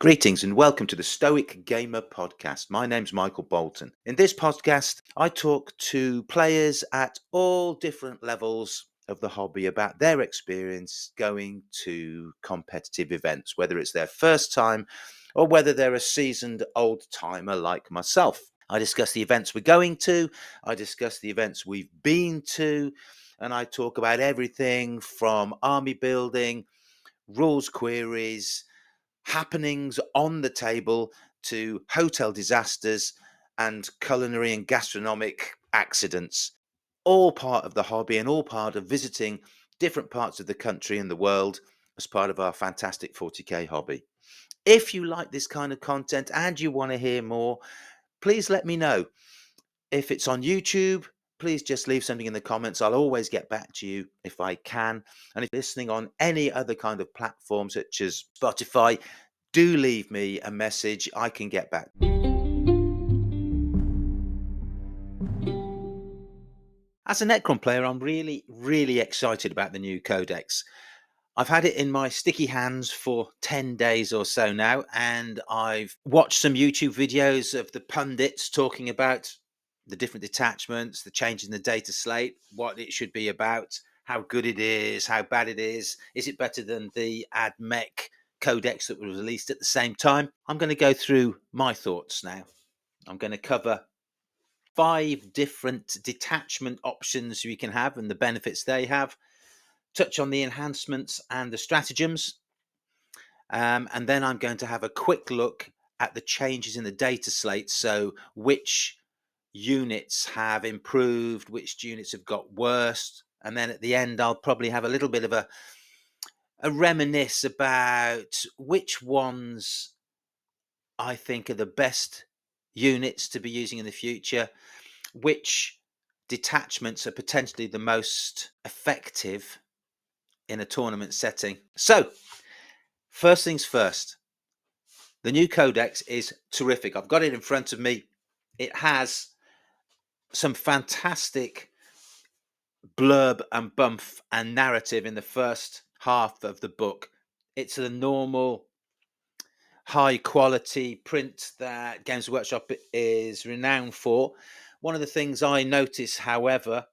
Greetings and welcome to the Stoic Gamer podcast. My name's Michael Bolton. In this podcast, I talk to players at all different levels of the hobby about their experience going to competitive events, whether it's their first time or whether they're a seasoned old timer like myself. I discuss the events we're going to, I discuss the events we've been to, and I talk about everything from army building, rules queries, happenings on the table to hotel disasters and culinary and gastronomic accidents, all part of the hobby and all part of visiting different parts of the country and the world as part of our fantastic 40k hobby. If you like this kind of content and you want to hear more, please let me know. If it's on YouTube, please just leave something in the comments. I'll always get back to you if I can. And if you're listening on any other kind of platform such as Spotify, do leave me a message. I can get back. As a Necron player, I'm really excited about the new codex. I've had it in my sticky hands for 10 days or so now, and I've watched some YouTube videos of the pundits talking about the different detachments, the changes in the data slate, what it should be about, how good it is, how bad it is it better than the AdMech codex that was released at the same time? I'm going to go through my thoughts now. I'm going to cover 5 different detachment options you can have and the benefits they have, touch on the enhancements and the stratagems, and then I'm going to have a quick look at the changes in the data slate, so which units have improved, which units have got worse, and then at the end I'll probably have a little bit of a reminisce about which ones I think are the best units to be using in the future, which detachments are potentially the most effective in a tournament setting. So, first things first, the new codex is terrific. I've got it in front of me. It has some fantastic blurb and bump and narrative in the first half of the book. It's a normal high quality print that Games Workshop is renowned for. One of the things I notice, however,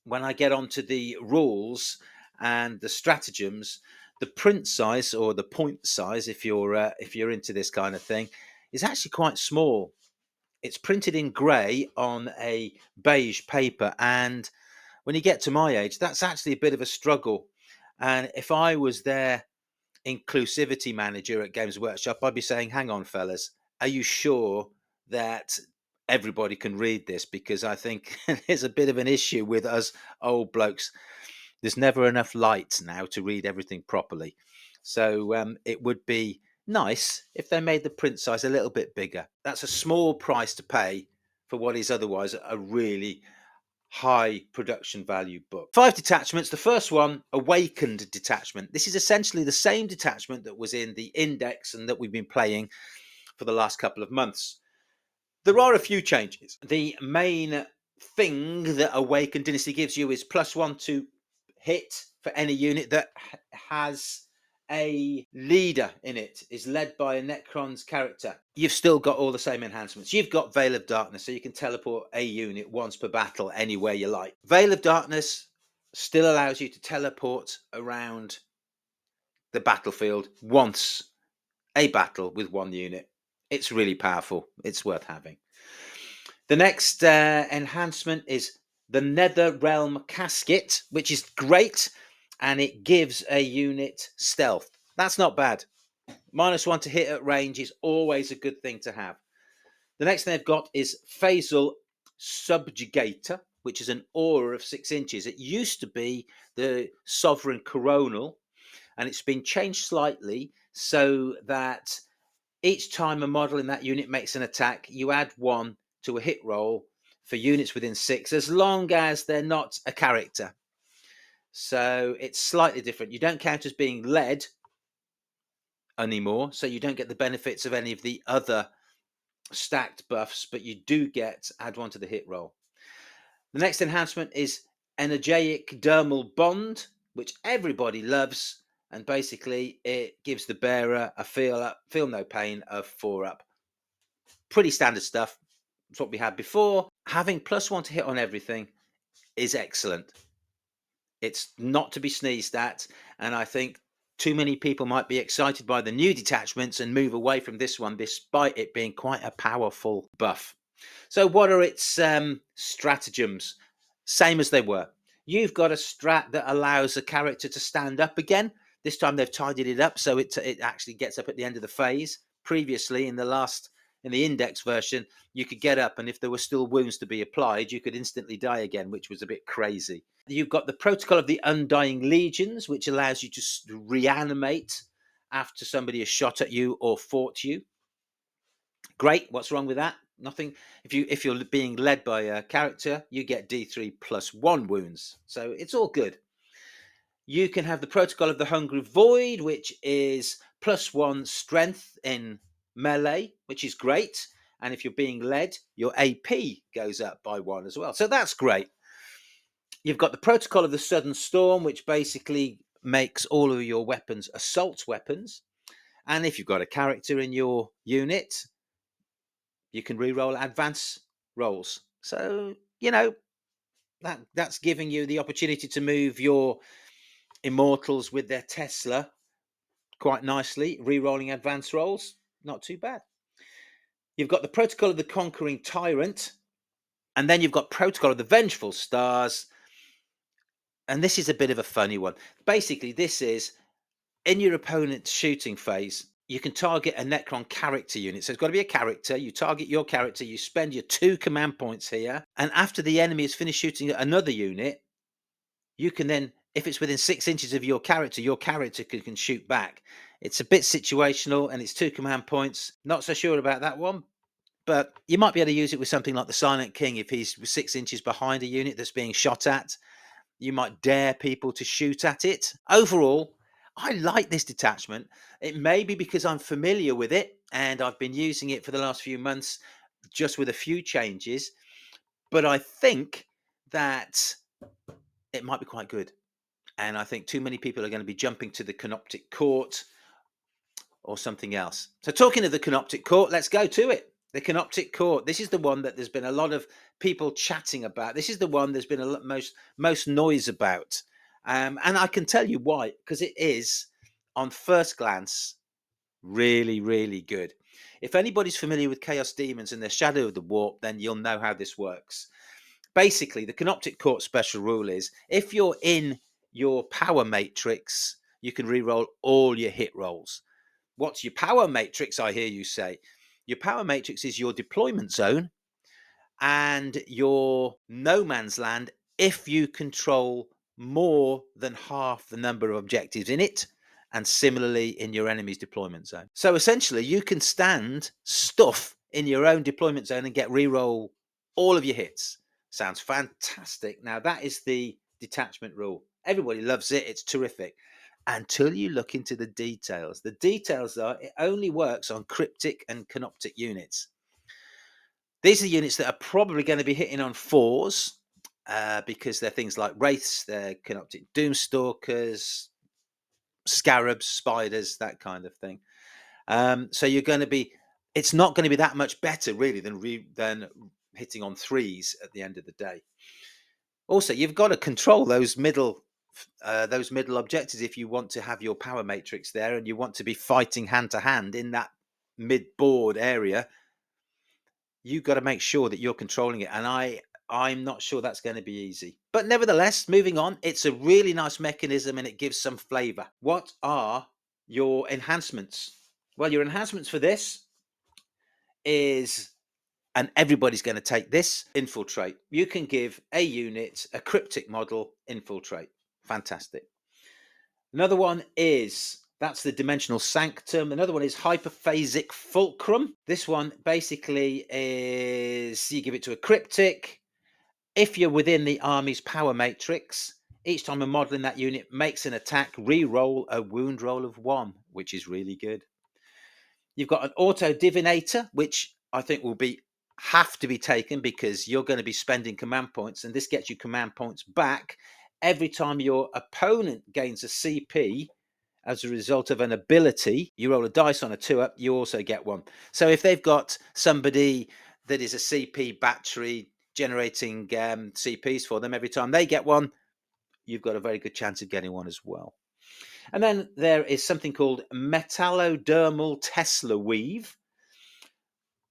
when I get onto the rules and the stratagems, the print size or the point size, if you're into this kind of thing, is actually quite small. It's printed in grey on a beige paper, and when you get to my age, that's actually a bit of a struggle. And if I was their inclusivity manager at Games Workshop, I'd be saying, hang on, fellas, are you sure that everybody can read this? Because I think there's a bit of an issue with us old blokes. There's never enough light now to read everything properly. So it would be nice if they made the print size a little bit bigger. That's a small price to pay for what is otherwise a really high production value book. 5 detachments. The first one, Awakened Detachment. This is essentially the same detachment that was in the index and that we've been playing for the last couple of months. There are a few changes. The main thing that Awakened Dynasty gives you is +1 to hit for any unit that has a leader in it, is led by a Necron's character. You've still got all the same enhancements. You've got Veil of Darkness, so you can teleport a unit once per battle anywhere you like. Veil of Darkness still allows you to teleport around the battlefield once a battle with one unit. It's really powerful. It's worth having. The next enhancement is the Nether Realm Casket, which is great, and it gives a unit stealth. That's not bad. -1 to hit at range is always a good thing to have. The next thing they've got is Phasal Subjugator, which is an aura of 6 inches. It used to be the Sovereign Coronal, and it's been changed slightly so that each time a model in that unit makes an attack, you add 1 to a hit roll for units within 6, as long as they're not a character. So it's slightly different. You don't count as being led anymore, so you don't get the benefits of any of the other stacked buffs, but you do get add 1 to the hit roll. The next enhancement is Energetic Dermal Bond, which everybody loves. and basically it gives the bearer a feel no pain of 4 up. Pretty standard stuff. It's what we had before. Having +1 to hit on everything is excellent. It's not to be sneezed at, and I think too many people might be excited by the new detachments and move away from this one, despite it being quite a powerful buff. So what are its stratagems? Same as they were. You've got a strat that allows a character to stand up again. This time they've tidied it up so it actually gets up at the end of the phase. Previously, in the index version, you could get up, and if there were still wounds to be applied, you could instantly die again, which was a bit crazy. You've got the protocol of the Undying Legions, which allows you to reanimate after somebody has shot at you or fought you. Great. What's wrong with that? Nothing. If you're being led by a character, you get D3 +1 wounds, so it's all good. You can have the protocol of the Hungry Void, which is +1 strength in melee, which is great. And if you're being led, your AP goes up by 1 as well, so that's great. You've got the protocol of the Sudden Storm, which basically makes all of your weapons assault weapons. And if you've got a character in your unit, you can re-roll advance rolls. So, that's giving you the opportunity to move your immortals with their Tesla quite nicely. Re-rolling advance rolls, not too bad. You've got the protocol of the Conquering Tyrant, and then you've got protocol of the Vengeful Stars. And this is a bit of a funny one. Basically, this is in your opponent's shooting phase, you can target a Necron character unit. So it's got to be a character. You target your character, you spend your 2 command points here, and after the enemy has finished shooting at another unit, you can then, if it's within 6 inches of your character can shoot back. It's a bit situational, and it's 2 command points. Not so sure about that one, but you might be able to use it with something like the Silent King. If he's 6 inches behind a unit that's being shot at, you might dare people to shoot at it. Overall, I like this detachment. It may be because I'm familiar with it and I've been using it for the last few months, just with a few changes. But I think that it might be quite good. And I think too many people are going to be jumping to the Canoptic Court or something else. So talking of the Canoptic Court, let's go to it. The Canoptic Court. This is the one that there's been a lot of people chatting about. This is the one there's been a lot, most noise about. And I can tell you why, because it is, on first glance, really, really good. If anybody's familiar with Chaos Demons and their Shadow of the Warp, then you'll know how this works. Basically, the Canoptic Court special rule is if you're in your power matrix, you can re-roll all your hit rolls. What's your power matrix, I hear you say? Your power matrix is your deployment zone and your no man's land if you control more than half the number of objectives in it, and similarly in your enemy's deployment zone. So essentially, you can stand stuff in your own deployment zone and get re-roll all of your hits. Sounds fantastic. Now, that is the detachment rule. Everybody loves it. It's terrific. Until you look into the details. The details are it only works on cryptic and canoptic units. These are units that are probably going to be hitting on 4s because they're things like wraiths, they're canoptic doomstalkers, scarabs, spiders, that kind of thing. So you're going to be, it's not going to be that much better really than hitting on 3s at the end of the day. Also, you've got to control those middle objectives if you want to have your power matrix there and you want to be fighting hand to hand in that mid-board area. You've got to make sure that you're controlling it, and I'm not sure that's going to be easy. But nevertheless, moving on, it's a really nice mechanism and it gives some flavor. What are your enhancements? Well, your enhancements for this is, and everybody's going to take this, infiltrate. You can give a unit a cryptic model infiltrate. Fantastic. Another one is, that's the dimensional sanctum. Another one is hyperphasic fulcrum. This one basically is, you give it to a cryptic. If you're within the army's power matrix, each time a model in that unit makes an attack, re-roll a wound roll of 1, which is really good. You've got an auto divinator, which I think will have to be taken because you're going to be spending command points, and this gets you command points back every time your opponent gains a CP as a result of an ability. You roll a dice on a 2-up, you also get one. So if they've got somebody that is a CP battery generating CPs for them, every time they get one, you've got a very good chance of getting one as well. And then there is something called Metallodermal Tesla Weave.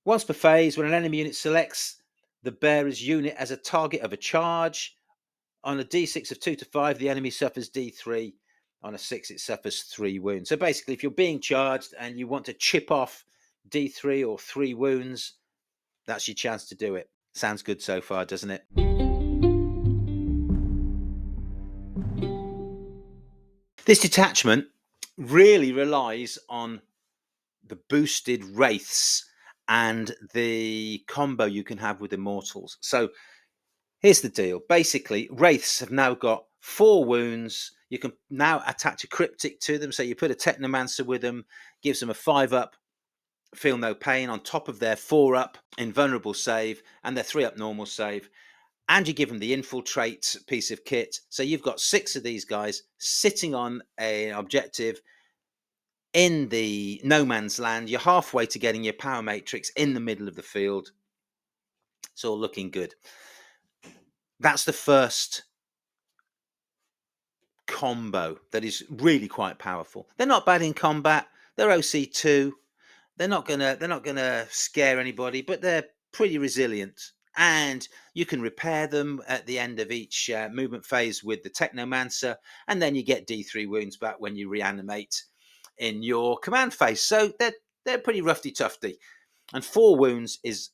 Once per phase, when an enemy unit selects the bearer's unit as a target of a charge, on a d6 of 2 to 5, the enemy suffers d3. On a 6, it suffers 3 wounds. So basically, if you're being charged and you want to chip off d3 or 3 wounds, that's your chance to do it. Sounds good so far, doesn't it? This detachment really relies on the boosted wraiths and the combo you can have with immortals. So here's the deal. Basically, wraiths have now got 4 wounds. You can now attach a cryptic to them. So you put a technomancer with them, gives them a 5-up, feel no pain, on top of their 4-up invulnerable save and their 3-up normal save. And you give them the infiltrate piece of kit. So you've got 6 of these guys sitting on an objective in the no man's land. You're halfway to getting your power matrix in the middle of the field. It's all looking good. That's the first combo that is really quite powerful. They're not bad in combat. They're OC2. They're not gonna scare anybody, but they're pretty resilient. And you can repair them at the end of each movement phase with the Technomancer, and then you get D3 wounds back when you reanimate in your command phase. So they're pretty roughy tufty, and 4 wounds is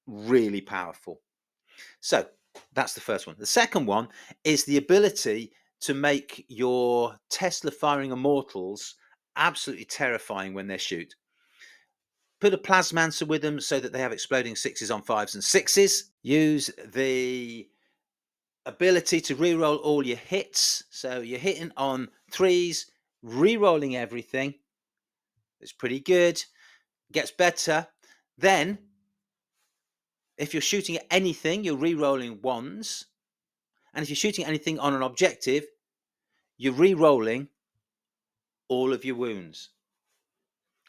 really powerful. So that's the first one. The second one is the ability to make your Tesla firing immortals absolutely terrifying when they shoot. Put a plasmancer with them so that they have exploding 6s on 5s and 6s. Use the ability to reroll all your hits. So you're hitting on 3s, rerolling everything. It's pretty good. Gets better. Then, if you're shooting at anything, you're rerolling 1s. And if you're shooting at anything on an objective, you're re-rolling all of your wounds.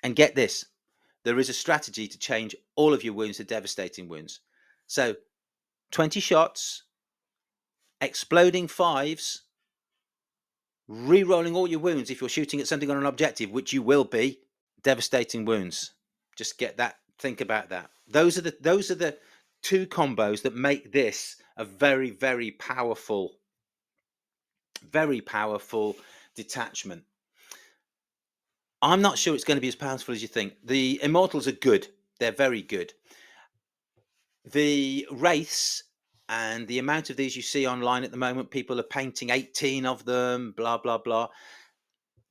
And get this, there is a strategy to change all of your wounds to devastating wounds. So 20 shots, exploding 5s, re-rolling all your wounds if you're shooting at something on an objective, which you will be, devastating wounds. Just get that, think about that. Those are the 2 combos that make this a very, very powerful detachment. I'm not sure it's going to be as powerful as you think. The immortals are good. They're very good. The wraiths and the amount of these you see online at the moment, people are painting 18 of them, blah, blah, blah.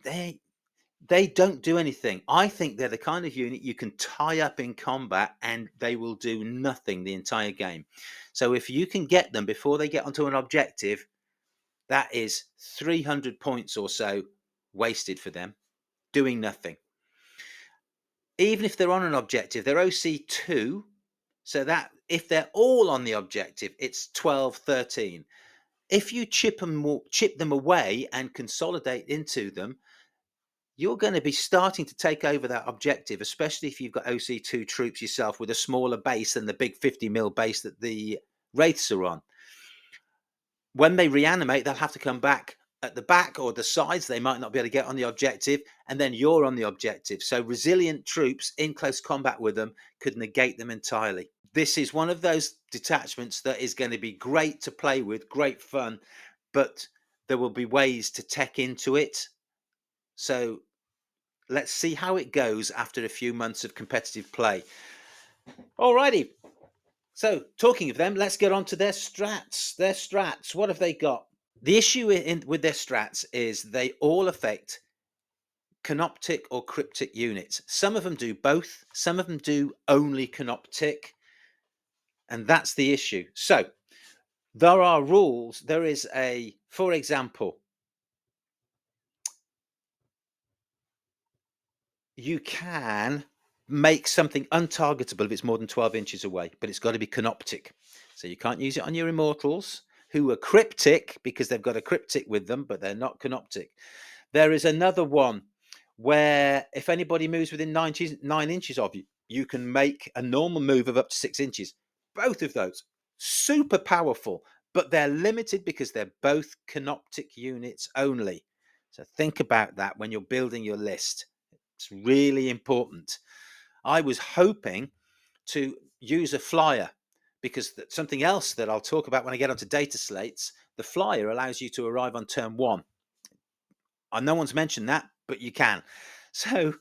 They don't do anything. I think they're the kind of unit you can tie up in combat and they will do nothing the entire game. So if you can get them before they get onto an objective, that is 300 points or so wasted for them, doing nothing. Even if they're on an objective, they're OC2, so that if they're all on the objective, it's 12, 13. If you chip them away and consolidate into them, you're going to be starting to take over that objective, especially if you've got OC2 troops yourself with a smaller base than the big 50 mil base that the Wraiths are on. When they reanimate, they'll have to come back at the back or the sides. They might not be able to get on the objective, and then you're on the objective. So resilient troops in close combat with them could negate them entirely. This is one of those detachments that is going to be great to play with, great fun, but there will be ways to tech into it. So let's see how it goes after a few months of competitive play. Alrighty. So talking of them, let's get on to their strats. Their strats, what have they got? The issue with their strats is they all affect canoptic or cryptic units. Some of them do both. Some of them do only canoptic. And that's the issue. So there are rules. There is for example, you can make something untargetable if it's more than 12 inches away, but it's got to be canoptic. So you can't use it on your immortals, who are cryptic because they've got a cryptic with them, but they're not canoptic. There is another one where if anybody moves within 9 inches of you, you can make a normal move of up to 6 inches. Both of those super powerful, but they're limited because they're both canoptic units only. So think about that when you're building your list. It's really important. I was hoping to use a flyer because something else that I'll talk about when I get onto data slates, the flyer allows you to arrive on turn 1. No one's mentioned that, but you can. So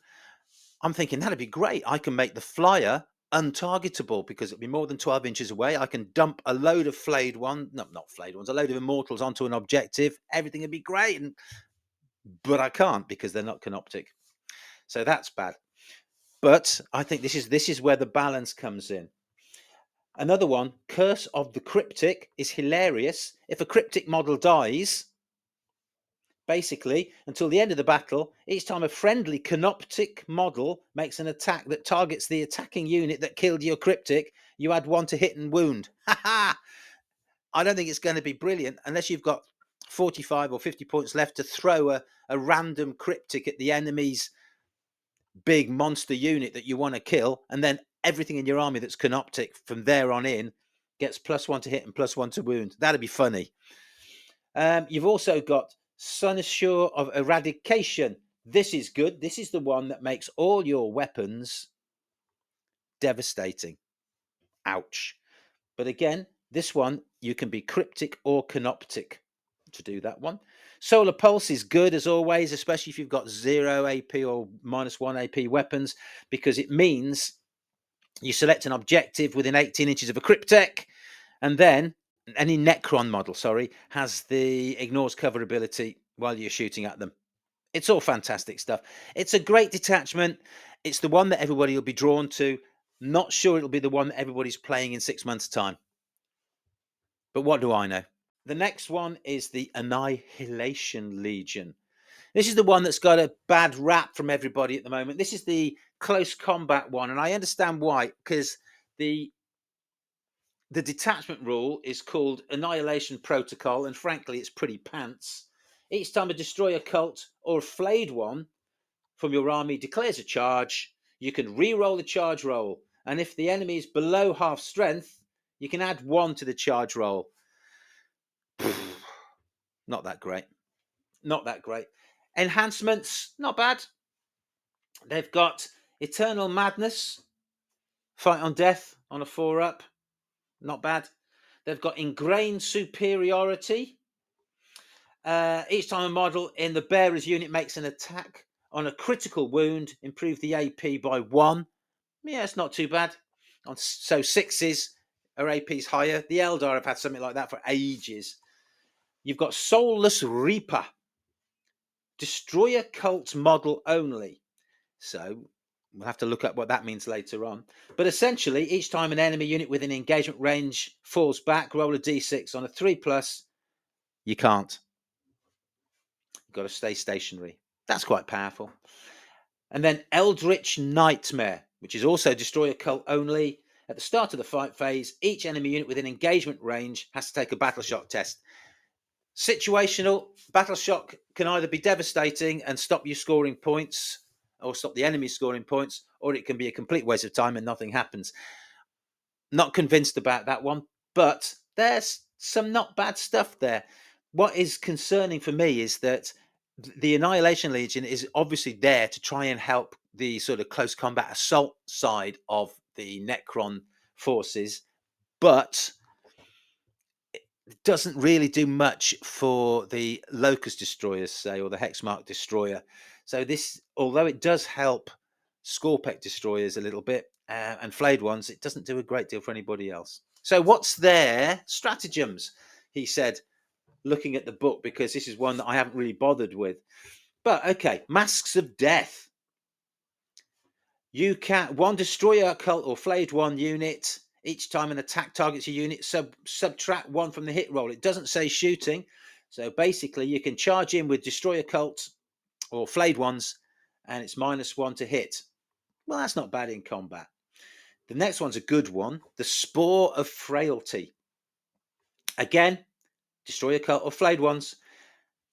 I'm thinking that'd be great. I can make the flyer untargetable because it'll be more than 12 inches away. I can dump a load of flayed ones, no, not flayed ones, a load of immortals onto an objective. Everything would be great. But I can't because they're not canoptic. So that's bad. But I think this is where the balance comes in. Another one, Curse of the Cryptic, is hilarious. If a cryptic model dies, basically, until the end of the battle, each time a friendly canoptic model makes an attack that targets the attacking unit that killed your cryptic, you add 1 to hit and wound. Ha ha! I don't think it's going to be brilliant unless you've got 45 or 50 points left to throw a random cryptic at the enemy's big monster unit that you want to kill, and then everything in your army that's canoptic from there on in gets +1 to hit and +1 to wound. That'd be funny. You've also got Sunsure of Eradication. This is good. This is the one that makes all your weapons devastating. Ouch. But again, this one, you can be cryptic or canoptic to do that one. Solar Pulse is good as always, especially if you've got 0 AP or -1 AP weapons, because it means you select an objective within 18 inches of a cryptic, and then any Necron model, has the ignores cover ability while you're shooting at them. It's all fantastic stuff. It's a great detachment. It's the one that everybody will be drawn to. Not sure it'll be the one that everybody's playing in 6 months' time. But what do I know? The next one is the Annihilation Legion. This is the one that's got a bad rap from everybody at the moment. This is the close combat one, and I understand why, because the detachment rule is called Annihilation Protocol, and frankly, it's pretty pants. Each time a destroyer cult or a flayed one from your army declares a charge, you can re-roll the charge roll, and if the enemy is below half strength, you can add 1 to the charge roll. Not that great. Not that great. Enhancements, not bad. They've got Eternal Madness, Fight on Death on a 4-up, not bad. They've got Ingrained Superiority. Each time a model in the bearer's unit makes an attack on a critical wound, improve the AP by 1. Yeah, it's not too bad. So 6s are APs higher. The Eldar have had something like that for ages. You've got Soulless Reaper. Destroyer cult model only. So we'll have to look at what that means later on. But essentially, each time an enemy unit within engagement range falls back, roll a d6 on a 3+. You can't. You've got to stay stationary. That's quite powerful. And then Eldritch Nightmare, which is also Destroyer cult only. At the start of the fight phase, each enemy unit within engagement range has to take a battle shock test. Situational. Battle shock can either be devastating and stop you scoring points, or stop the enemy scoring points, or it can be a complete waste of time and nothing happens. Not convinced about that one, but there's some not bad stuff there. What is concerning for me is that the Annihilation Legion is obviously there to try and help the sort of close combat assault side of the Necron forces, but it doesn't really do much for the Locust Destroyers, say, or the Hexmark Destroyer. So this, although it does help Scorpec Destroyers a little bit, and flayed ones, it doesn't do a great deal for anybody else. So what's their stratagems? He said, looking at the book, because this is one that I haven't really bothered with. But okay, Masks of Death. You can one destroyer cult or flayed one unit. Each time an attack targets a unit, subtract 1 from the hit roll. It doesn't say shooting. So basically, you can charge in with destroyer cult or flayed ones, and it's -1 to hit. Well, that's not bad in combat. The next one's a good one. The Spore of Frailty. Again, destroy a cult or flayed ones.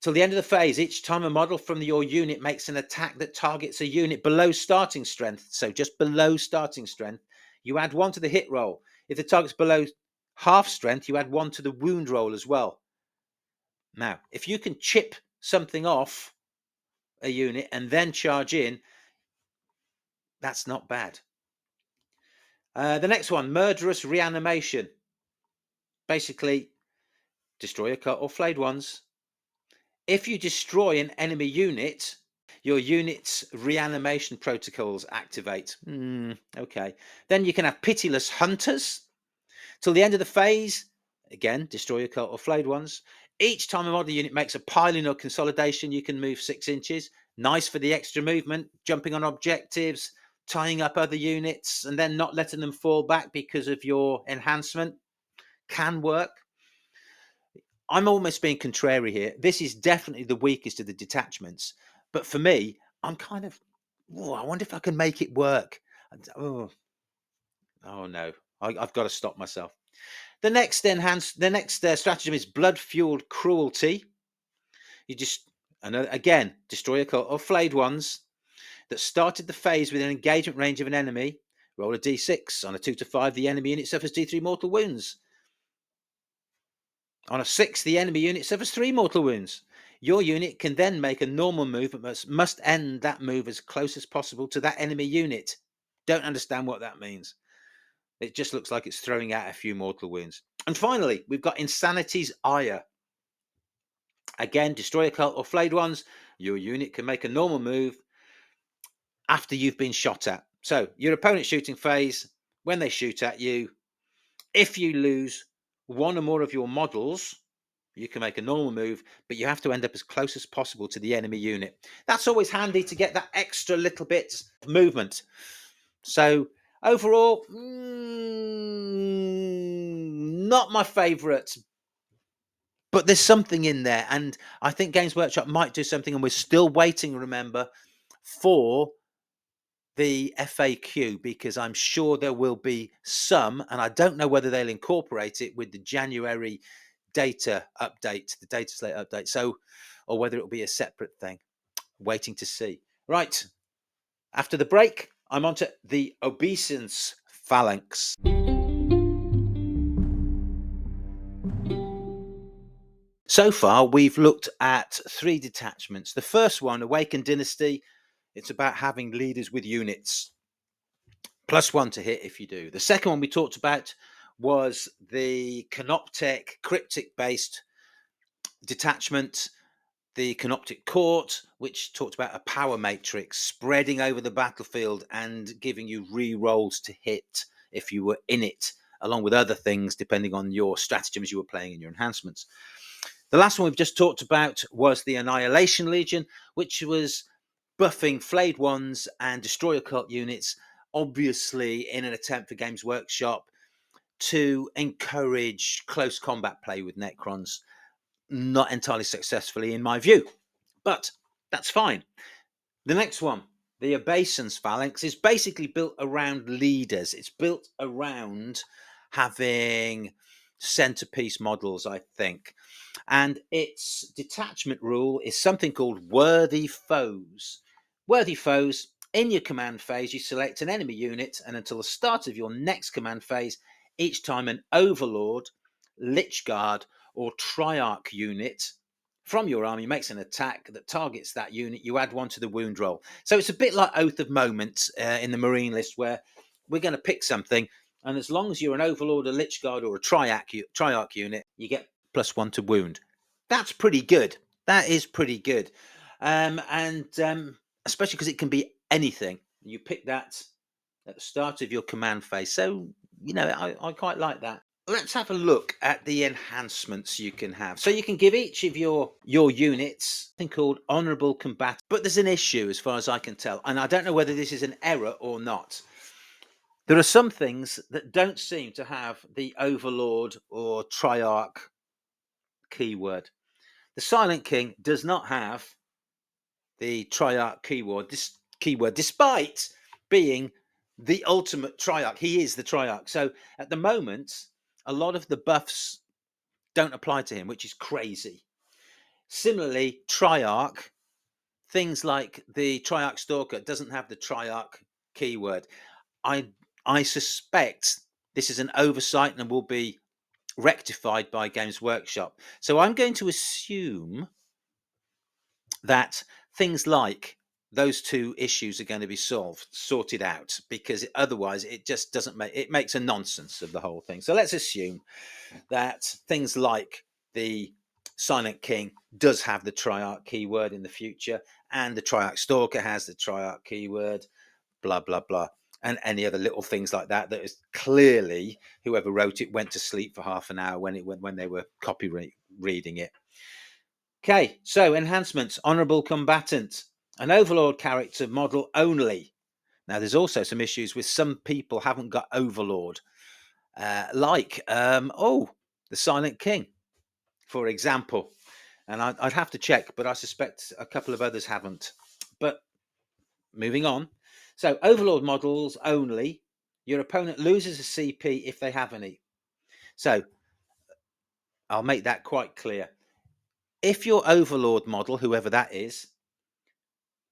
Till the end of the phase, each time a model from your unit makes an attack that targets a unit below starting strength, so just below starting strength, you add 1 to the hit roll. If the target's below half strength, you add 1 to the wound roll as well. Now, if you can chip something off a unit and then charge in, that's not bad. The next one, murderous reanimation. Basically, destroy a cut or flayed ones. If you destroy an enemy unit, your unit's reanimation protocols activate. Okay. Then you can have pitiless hunters. Till the end of the phase, again, destroy a cut or flayed ones. Each time a model unit makes a piling or consolidation, you can move 6 inches. Nice for the extra movement, jumping on objectives, tying up other units, and then not letting them fall back because of your enhancement. Can work. I'm almost being contrary here. This is definitely the weakest of the detachments. But for me, I'm kind of, I wonder if I can make it work. Oh no, I've got to stop myself. The next stratagem is blood-fueled cruelty. You just, again, destroy a cult or flayed ones that started the phase with an engagement range of an enemy. Roll a d6. On a 2 to 5, the enemy unit suffers d3 mortal wounds. On a 6, the enemy unit suffers 3 mortal wounds. Your unit can then make a normal move, but must end that move as close as possible to that enemy unit. Don't understand what that means. It just looks like it's throwing out a few mortal wounds. And finally, we've got Insanity's Ire. Again, destroy a cult or flayed ones. Your unit can make a normal move after you've been shot at. So your opponent's shooting phase, when they shoot at you, if you lose 1 or more of your models, you can make a normal move, but you have to end up as close as possible to the enemy unit. That's always handy to get that extra little bit of movement. So overall, not my favourite, but there's something in there, and I think Games Workshop might do something, and we're still waiting, remember, for the FAQ, because I'm sure there will be some, and I don't know whether they'll incorporate it with the January data update, the data slate update, so, or whether it'll be a separate thing. Waiting to see. Right, after the break, I'm on to the obeisance phalanx. So far, we've looked at 3 detachments. The first one, Awakened Dynasty, it's about having leaders with units. +1 to hit if you do. The second one we talked about was the Canoptek cryptic-based detachment, the Canoptek Court, which talked about a power matrix spreading over the battlefield and giving you re-rolls to hit if you were in it, along with other things depending on your stratagems you were playing and your enhancements. The last one we've just talked about was the Annihilation Legion, which was buffing flayed ones and destroyer cult units, obviously in an attempt for Games Workshop to encourage close combat play with Necrons. Not entirely successfully, in my view, but that's fine. The next one, the Obeisance Phalanx, is basically built around leaders. It's built around having centerpiece models, I think. And its detachment rule is something called Worthy Foes. Worthy Foes, in your command phase, you select an enemy unit, and until the start of your next command phase, each time an Overlord, Lich Guard, or Triarch unit from your army makes an attack that targets that unit, you add 1 to the wound roll. So it's a bit like Oath of Moment in the Marine list, where we're going to pick something, and as long as you're an Overlord, a Lich Guard, or a Triarch unit, you get +1 to wound. That's pretty good. That is pretty good. Especially because it can be anything. You pick that at the start of your command phase. So, I quite like that. Let's have a look at the enhancements you can have. So you can give each of your units something called Honourable Combat. But there's an issue as far as I can tell. And I don't know whether this is an error or not. There are some things that don't seem to have the Overlord or Triarch keyword. The Silent King does not have the Triarch keyword, despite being the ultimate Triarch. He is the Triarch. So at the moment, a lot of the buffs don't apply to him, which is crazy. Similarly, Triarch, things like the Triarch Stalker doesn't have the Triarch keyword. I suspect this is an oversight and will be rectified by Games Workshop. So I'm going to assume that things like those two issues are going to be sorted out, because otherwise it just doesn't make it makes a nonsense of the whole thing. So let's assume that things like the Silent King does have the Triarch keyword in the future, and the Triarch Stalker has the Triarch keyword, blah blah blah, and any other little things like that. That is clearly whoever wrote it went to sleep for half an hour when they were copy reading it. Okay, so enhancements, honourable combatant, an overlord character model only. Now, there's also some issues with some people haven't got overlord, the Silent King, for example. And I'd have to check, but I suspect a couple of others haven't. But moving on. So, overlord models only. Your opponent loses a CP if they have any. So, I'll make that quite clear. If your overlord model, whoever that is,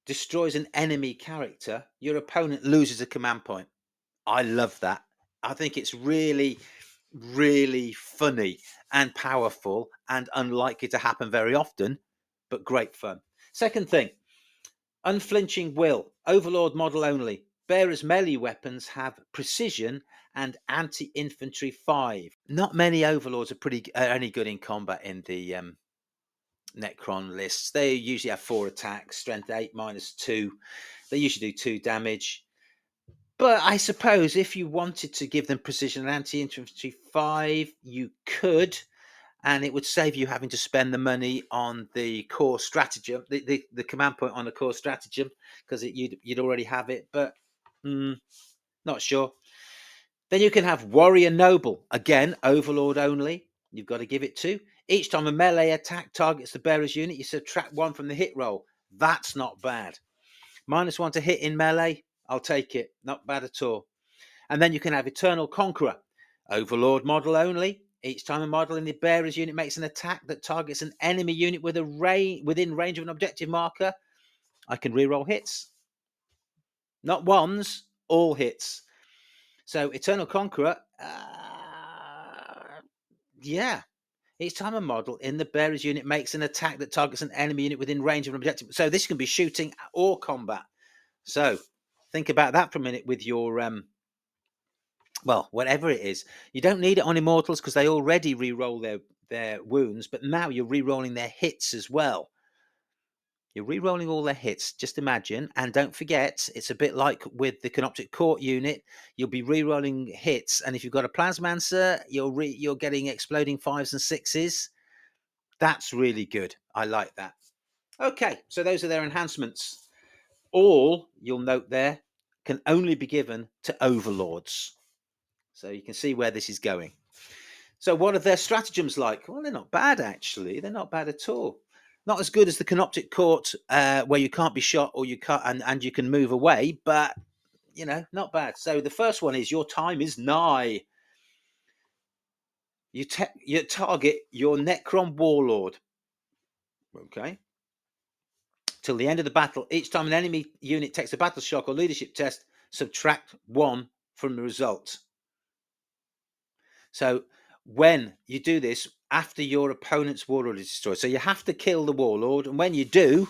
destroys an enemy character, your opponent loses a command point. I love that. I think it's really, really funny and powerful and unlikely to happen very often, but great fun. Second thing, unflinching will, overlord model only. Bearers melee weapons have precision and anti-infantry 5. Not many overlords are any good in combat in the Necron lists. They usually have 4 attacks, strength 8 -2. They usually do 2 damage. But I suppose if you wanted to give them precision and anti-infantry 5, you could, and it would save you having to spend the money on the core stratagem, the command point on the core stratagem, because you'd already have it. But not sure. Then you can have warrior noble, again overlord only. You've got to give it 2. Each time a melee attack targets the bearer's unit, you subtract 1 from the hit roll. That's not bad. -1 to hit in melee, I'll take it. Not bad at all. And then you can have Eternal Conqueror, overlord model only. Each time a model in the bearer's unit makes an attack that targets an enemy unit within range of an objective marker, I can reroll hits. Not ones, all hits. So Eternal Conqueror, yeah. Each time a model in the bearer's unit makes an attack that targets an enemy unit within range of an objective. So this can be shooting or combat. So think about that for a minute with your, whatever it is. You don't need it on Immortals because they already re-roll their wounds, but now you're re-rolling their hits as well. You're re-rolling all their hits, just imagine. And don't forget, it's a bit like with the Canoptic Court unit. You'll be re-rolling hits, and if you've got a Plasmancer, you're getting exploding 5s and 6s. That's really good. I like that. Okay, so those are their enhancements. All, you'll note there, can only be given to overlords. So you can see where this is going. So what are their stratagems like? Well, they're not bad, actually. They're not bad at all. Not as good as the Canoptic Court, where you can't be shot or you can't, and you can move away, but, not bad. So the first one is your time is nigh. You target your Necron Warlord. Okay. Till the end of the battle, each time an enemy unit takes a battle shock or leadership test, subtract 1 from the result. So when you do this, after your opponent's warlord is destroyed, so you have to kill the warlord, and when you do,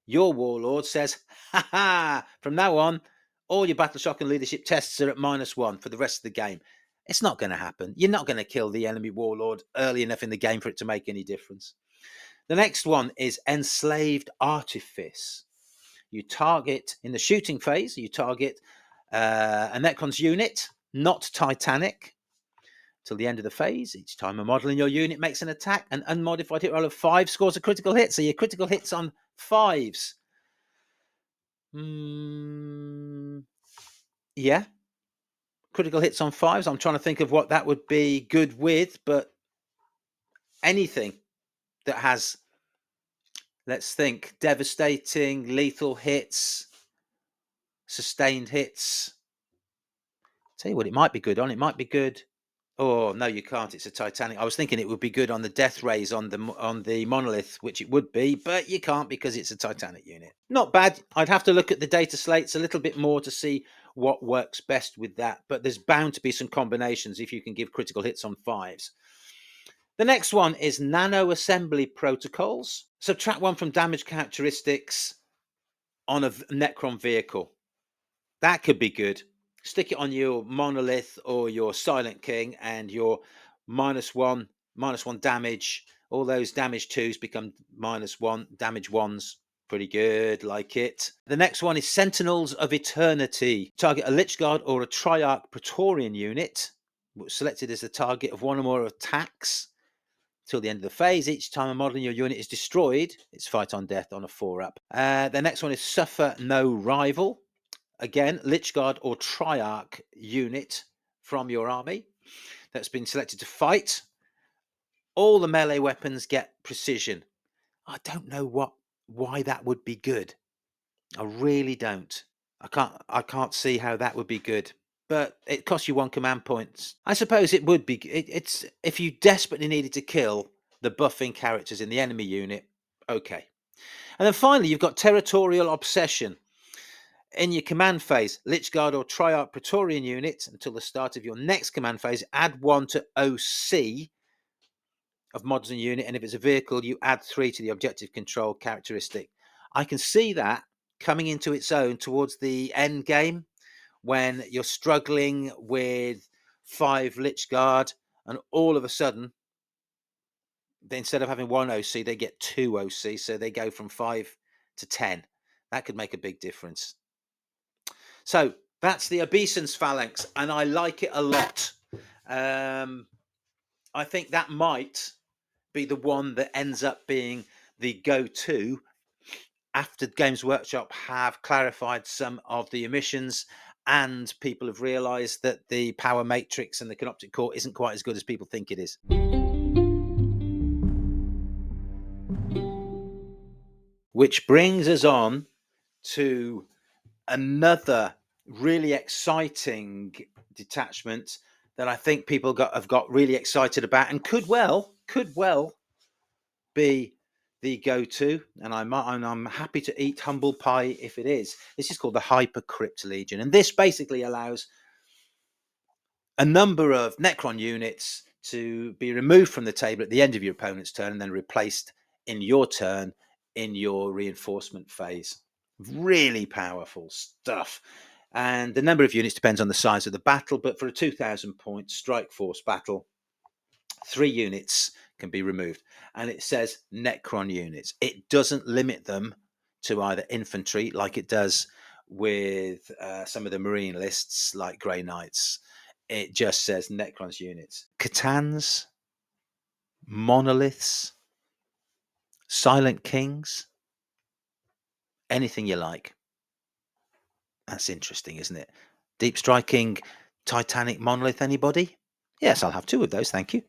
your warlord says, ha ha, from now on, all your battle shock and leadership tests are at -1 for the rest of the game. It's not going to happen. You're not going to kill the enemy warlord early enough in the game for it to make any difference. The next one is Enslaved Artifice. You target, in the shooting phase, you target a Necron's unit, not Titanic, till the end of the phase. Each time a model in your unit makes an attack, an unmodified hit roll of 5 scores a critical hit. So your critical hits on 5s. Yeah. Critical hits on 5s. I'm trying to think of what that would be good with, but anything that has, let's think, devastating, lethal hits, sustained hits. Tell you what, it might be good on. It might be good Oh no, you can't. It's a Titanic. I was thinking it would be good on the death rays on the monolith, which it would be, but you can't because it's a Titanic unit. Not bad. I'd have to look at the data slates a little bit more to see what works best with that. But there's bound to be some combinations if you can give critical hits on fives. The next one is nano assembly protocols. Subtract one from damage characteristics on a Necron vehicle. That could be good. Stick it on your monolith or your silent king, and your -1, -1 damage. All those damage twos become -1 damage ones. Pretty good, like it. The next one is Sentinels of Eternity. Target a Lich Guard or a Triarch Praetorian unit, selected as the target of one or more attacks till the end of the phase. Each time a model in your unit is destroyed, it's fight on death on a 4-up. The next one is Suffer No Rival. Again, Lich Guard or Triarch unit from your army that's been selected to fight. All the melee weapons get precision. I don't know why that would be good. I really don't. I can't see how that would be good. But it costs you 1 command point. I suppose it would be. It's if you desperately needed to kill the buffing characters in the enemy unit. Okay. And then finally, you've got Territorial Obsession. In your command phase, Lich Guard or Triarch Praetorian unit, until the start of your next command phase, add 1 to OC of mods and unit, and if it's a vehicle, you add 3 to the objective control characteristic. I can see that coming into its own towards the end game when you're struggling with 5 Lich Guard, and all of a sudden, instead of having 1 OC, they get 2 OC, so they go from 5 to 10. That could make a big difference. So that's the Obeisance Phalanx, and I like it a lot. I think that might be the one that ends up being the go-to after Games Workshop have clarified some of the omissions, and people have realized that the power matrix and the canoptic core isn't quite as good as people think it is. Which brings us on to another really exciting detachment that I think people have got really excited about, and could well be the go-to. And I'm happy to eat humble pie if it is. This is called the Hypercrypt Legion, and this basically allows a number of Necron units to be removed from the table at the end of your opponent's turn and then replaced in your turn in your reinforcement phase. Really powerful stuff. And the number of units depends on the size of the battle, but for a 2,000 point strike force battle, 3 units can be removed. And it says Necron units. It doesn't limit them to either infantry like it does with some of the Marine lists like Grey Knights. It just says Necron's units. Catans, monoliths, silent kings, anything you like. That's interesting, isn't it? Deep striking Titanic monolith, anybody? Yes, I'll have 2 of those, thank you.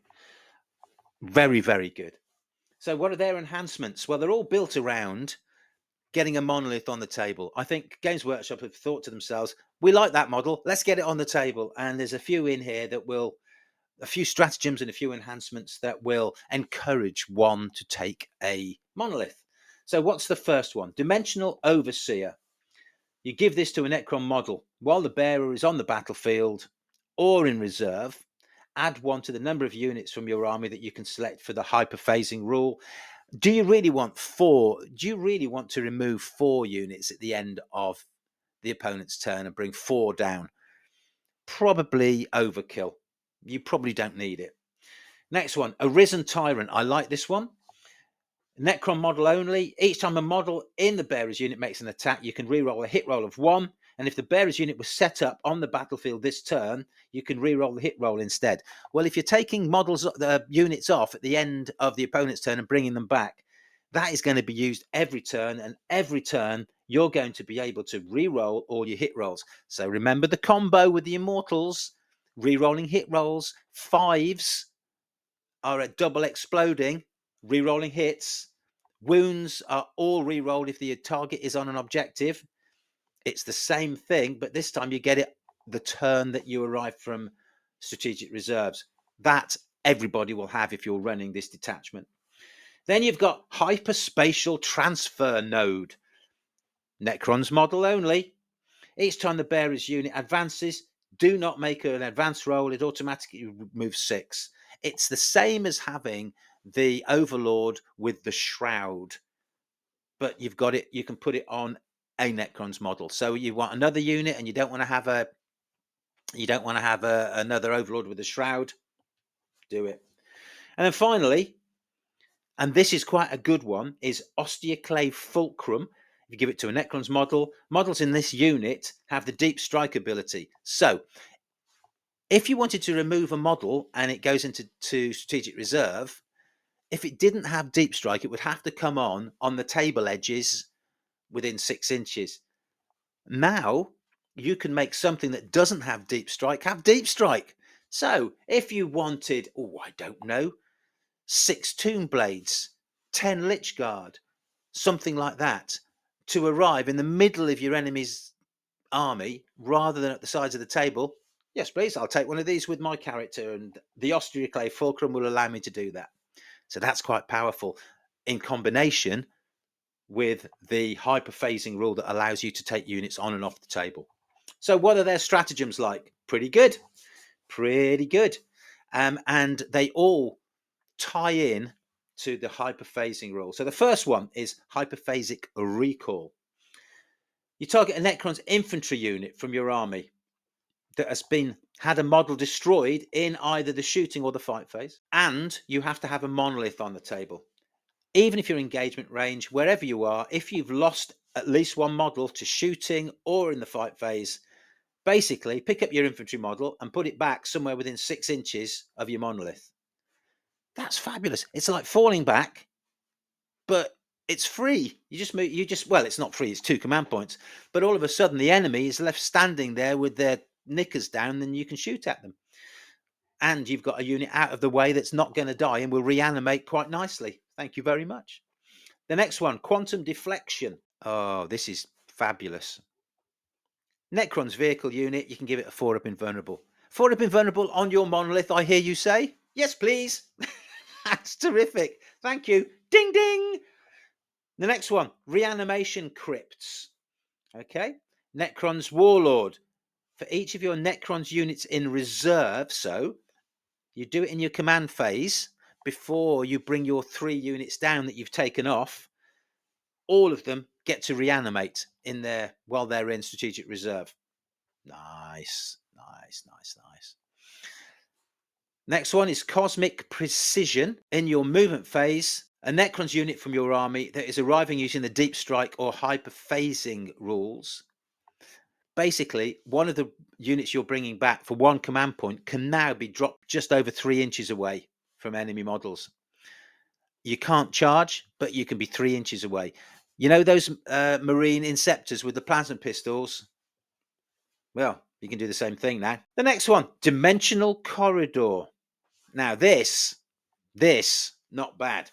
Very, very good. So what are their enhancements? Well, they're all built around getting a monolith on the table. I think Games Workshop have thought to themselves, we like that model, let's get it on the table. And there's a few in here that will, a few stratagems and a few enhancements that will encourage one to take a monolith. So what's the first one? Dimensional Overseer. You give this to a Necron model while the bearer is on the battlefield or in reserve. Add 1 to the number of units from your army that you can select for the hyperphasing rule. Do you really want 4? Do you really want to remove 4 units at the end of the opponent's turn and bring 4 down? Probably overkill. You probably don't need it. Next one, Arisen Tyrant. I like this one. Necron model only. Each time a model in the bearer's unit makes an attack, you can reroll a hit roll of 1. And if the bearer's unit was set up on the battlefield this turn, you can reroll the hit roll instead. Well, if you're taking models, units off at the end of the opponent's turn and bringing them back, that is going to be used every turn. And every turn, you're going to be able to reroll all your hit rolls. So remember the combo with the Immortals, rerolling hit rolls. 5s are at double exploding, rerolling hits. Wounds are all rerolled if the target is on an objective. It's the same thing, but this time you get it the turn that you arrive from strategic reserves. that everybody will have if you're running this detachment. Then you've got hyperspatial transfer node. Necron's model only. Each time the bearer's unit advances, do not make an advance roll. It automatically moves 6. It's the same as having the Overlord with the Shroud, but you've got it. You can put it on a Necron's model. So you want another unit, and you don't want to have another Overlord with a Shroud. Do it. And then finally, and this is quite a good one, is Osteoclave Fulcrum. If you give it to a Necron's model, models in this unit have the deep strike ability. So if you wanted to remove a model and it goes into strategic reserve, if it didn't have deep strike, it would have to come on the table edges within 6 inches. Now you can make something that doesn't have deep strike. So if you wanted, I don't know, 6 Tomb Blades, 10 Lich Guard, something like that, to arrive in the middle of your enemy's army rather than at the sides of the table, yes, please, I'll take one of these with my character, and the Osteoclave Fulcrum will allow me to do that. So that's quite powerful in combination with the hyperphasing rule that allows you to take units on and off the table. So what are their stratagems like? Pretty good. And they all tie in to the hyperphasing rule. So the first one is hyperphasic recall. You target a Necron's infantry unit from your army that has had a model destroyed in either the shooting or the fight phase, and you have to have a monolith on the table. Even if you're engagement range, wherever you are, if you've lost at least one model to shooting or in the fight phase, basically pick up your infantry model and put it back somewhere within 6 inches of your monolith. That's fabulous. It's like falling back, but it's free. Well, it's not free, it's 2 command points, but all of a sudden the enemy is left standing there with their knickers down, then you can shoot at them. And you've got a unit out of the way that's not going to die and will reanimate quite nicely. Thank you very much. The next one, quantum deflection. Oh, this is fabulous. Necron's vehicle unit, you can give it a 4-up invulnerable. 4-up invulnerable on your monolith, I hear you say? Yes, please. That's terrific. Thank you. Ding, ding. The next one, reanimation crypts. Okay. Necron's warlord. For each of your Necron's units in reserve, so you do it in your command phase before you bring your 3 units down that you've taken off. All of them get to reanimate while they're in strategic reserve. Nice. Next one is cosmic precision. In your movement phase, a Necron's unit from your army that is arriving using the deep strike or hyperphasing rules. Basically, one of the units you're bringing back for 1 command point can now be dropped just over 3 inches away from enemy models. You can't charge, but you can be 3 inches away. You know those marine inceptors with the plasma pistols? Well, you can do the same thing now. The next one, dimensional corridor. Now this, not bad.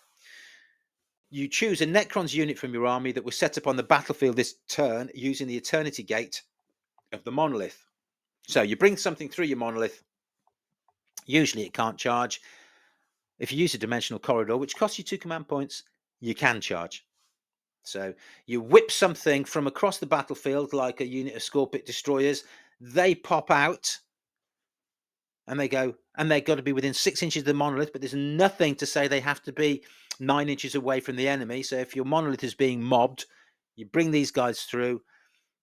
You choose a Necron's unit from your army that was set up on the battlefield this turn using the Eternity Gate of the monolith. So you bring something through your monolith. Usually it can't charge. If you use a dimensional corridor, which costs you 2 command points, you can charge. So you whip something from across the battlefield like a unit of Scorpic destroyers. They pop out and they go, and they've got to be within 6 inches of the monolith, but there's nothing to say they have to be 9 inches away from the enemy. So if your monolith is being mobbed, you bring these guys through,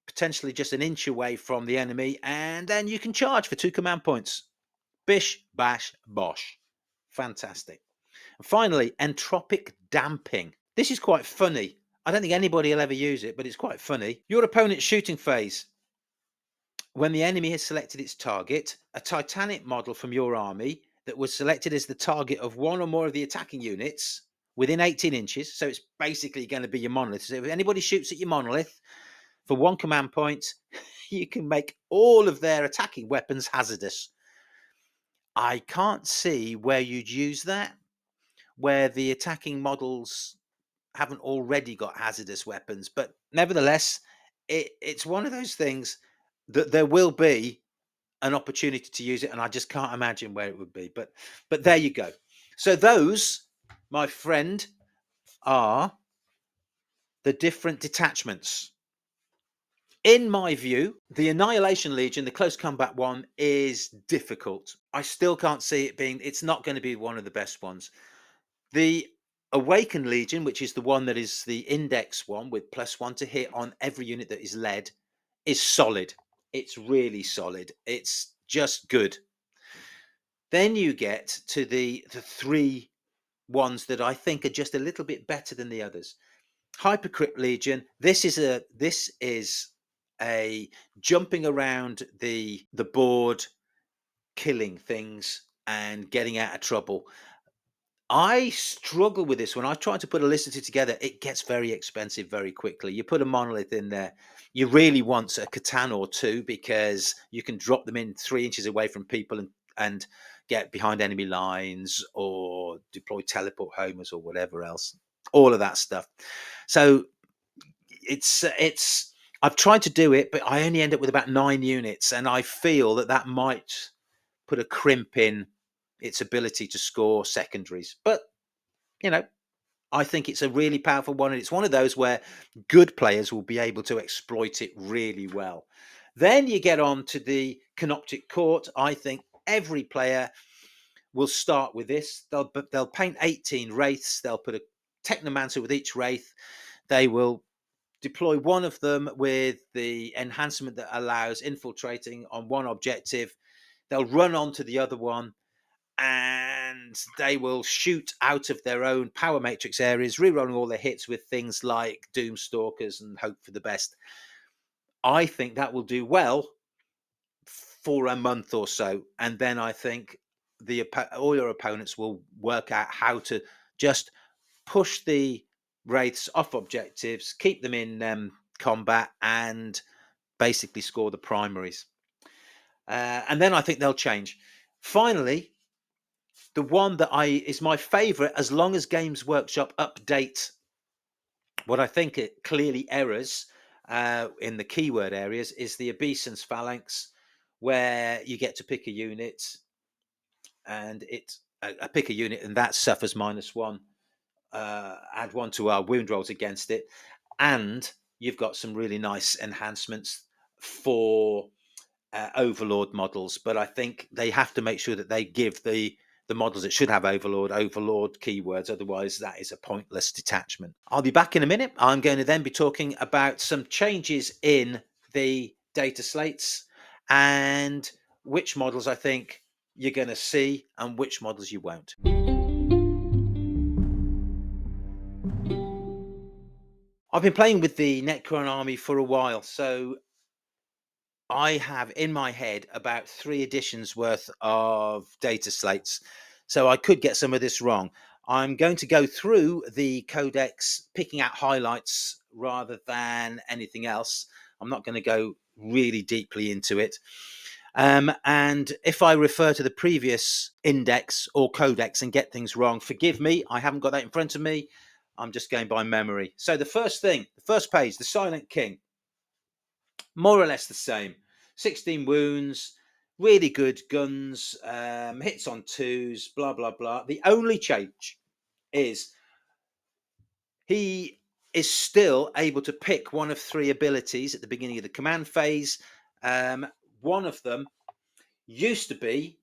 potentially just an inch away from the enemy, and then you can charge for 2 command points. Bish, bash, bosh. Fantastic. And finally, entropic damping. This is quite funny. I don't think anybody will ever use it, but it's quite funny. Your opponent's shooting phase. When the enemy has selected its target, a Titanic model from your army that was selected as the target of 1 or more of the attacking units within 18 inches, so it's basically going to be your monolith. So if anybody shoots at your monolith for 1 command point, you can make all of their attacking weapons hazardous. I can't see where you'd use that, where the attacking models haven't already got hazardous weapons, but nevertheless, it's one of those things that there will be an opportunity to use it, and I just can't imagine where it would be. But there you go. So those, my friend, are the different detachments. In my view, the Annihilation Legion, the close combat one, is difficult. I still can't see it being, it's not going to be one of the best ones. The Awakened Legion, which is the one that is the index one with +1 to hit on every unit that is led, is solid. It's really solid. It's just good. Then you get to the three ones that I think are just a little bit better than the others. Hypercrypt Legion. This is a jumping around the board, killing things and getting out of trouble. I struggle with this when I try to put a list of two together. It gets very expensive very quickly. You put a monolith in there, you really want a Catan or two because you can drop them in 3 inches away from people and get behind enemy lines or deploy teleport homers or whatever else. All of that stuff. So it's I've tried to do it, but I only end up with about 9 units, and I feel that might put a crimp in its ability to score secondaries. But you know, I think it's a really powerful one, and it's one of those where good players will be able to exploit it really well. Then you get on to the Canoptic Court. I think every player will start with this. They'll paint 18 wraiths. They'll put a Technomancer with each wraith. They will deploy one of them with the enhancement that allows infiltrating on one objective. They'll run on to the other one, and they will shoot out of their own power matrix areas, rerolling all their hits with things like Doomstalkers and hope for the best. I think that will do well for a month or so, and then I think all your opponents will work out how to just push the wraiths off objectives, keep them in combat, and basically score the primaries. And then I think they'll change. Finally, the one that is my favorite, as long as Games Workshop update what I think it clearly errors in the keyword areas, is the Obeisance Phalanx, where you get to pick a unit, and pick a unit, and that suffers -1. Add 1 to our wound rolls against it, and you've got some really nice enhancements for Overlord models. But I think they have to make sure that they give the models that should have Overlord keywords, otherwise that is a pointless detachment. I'll be back in a minute. I'm going to then be talking about some changes in the data slates and which models I think you're going to see and which models you won't. I've been playing with the Necron army for a while, so I have in my head about 3 editions worth of data slates, so I could get some of this wrong. I'm going to go through the codex, picking out highlights rather than anything else. I'm not going to go really deeply into it. And if I refer to the previous index or codex and get things wrong, forgive me. I haven't got that in front of me. I'm just going by memory. So the first page, the Silent King. More or less the same. 16 wounds, really good guns, hits on 2s, blah, blah, blah. The only change is he is still able to pick one of 3 abilities at the beginning of the command phase. One of them used to be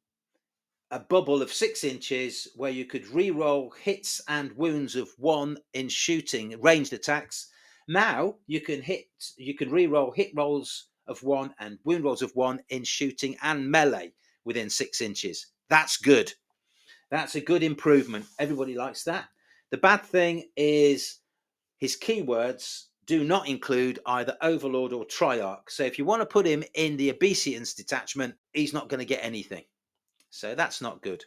a bubble of 6 inches where you could re-roll hits and wounds of 1 in shooting ranged attacks. Now you can re-roll hit rolls of 1 and wound rolls of 1 in shooting and melee within 6 inches. That's good. That's a good improvement. Everybody likes that. The bad thing is his keywords do not include either Overlord or Triarch. So if you want to put him in the Obeisance detachment, he's not going to get anything. So that's not good.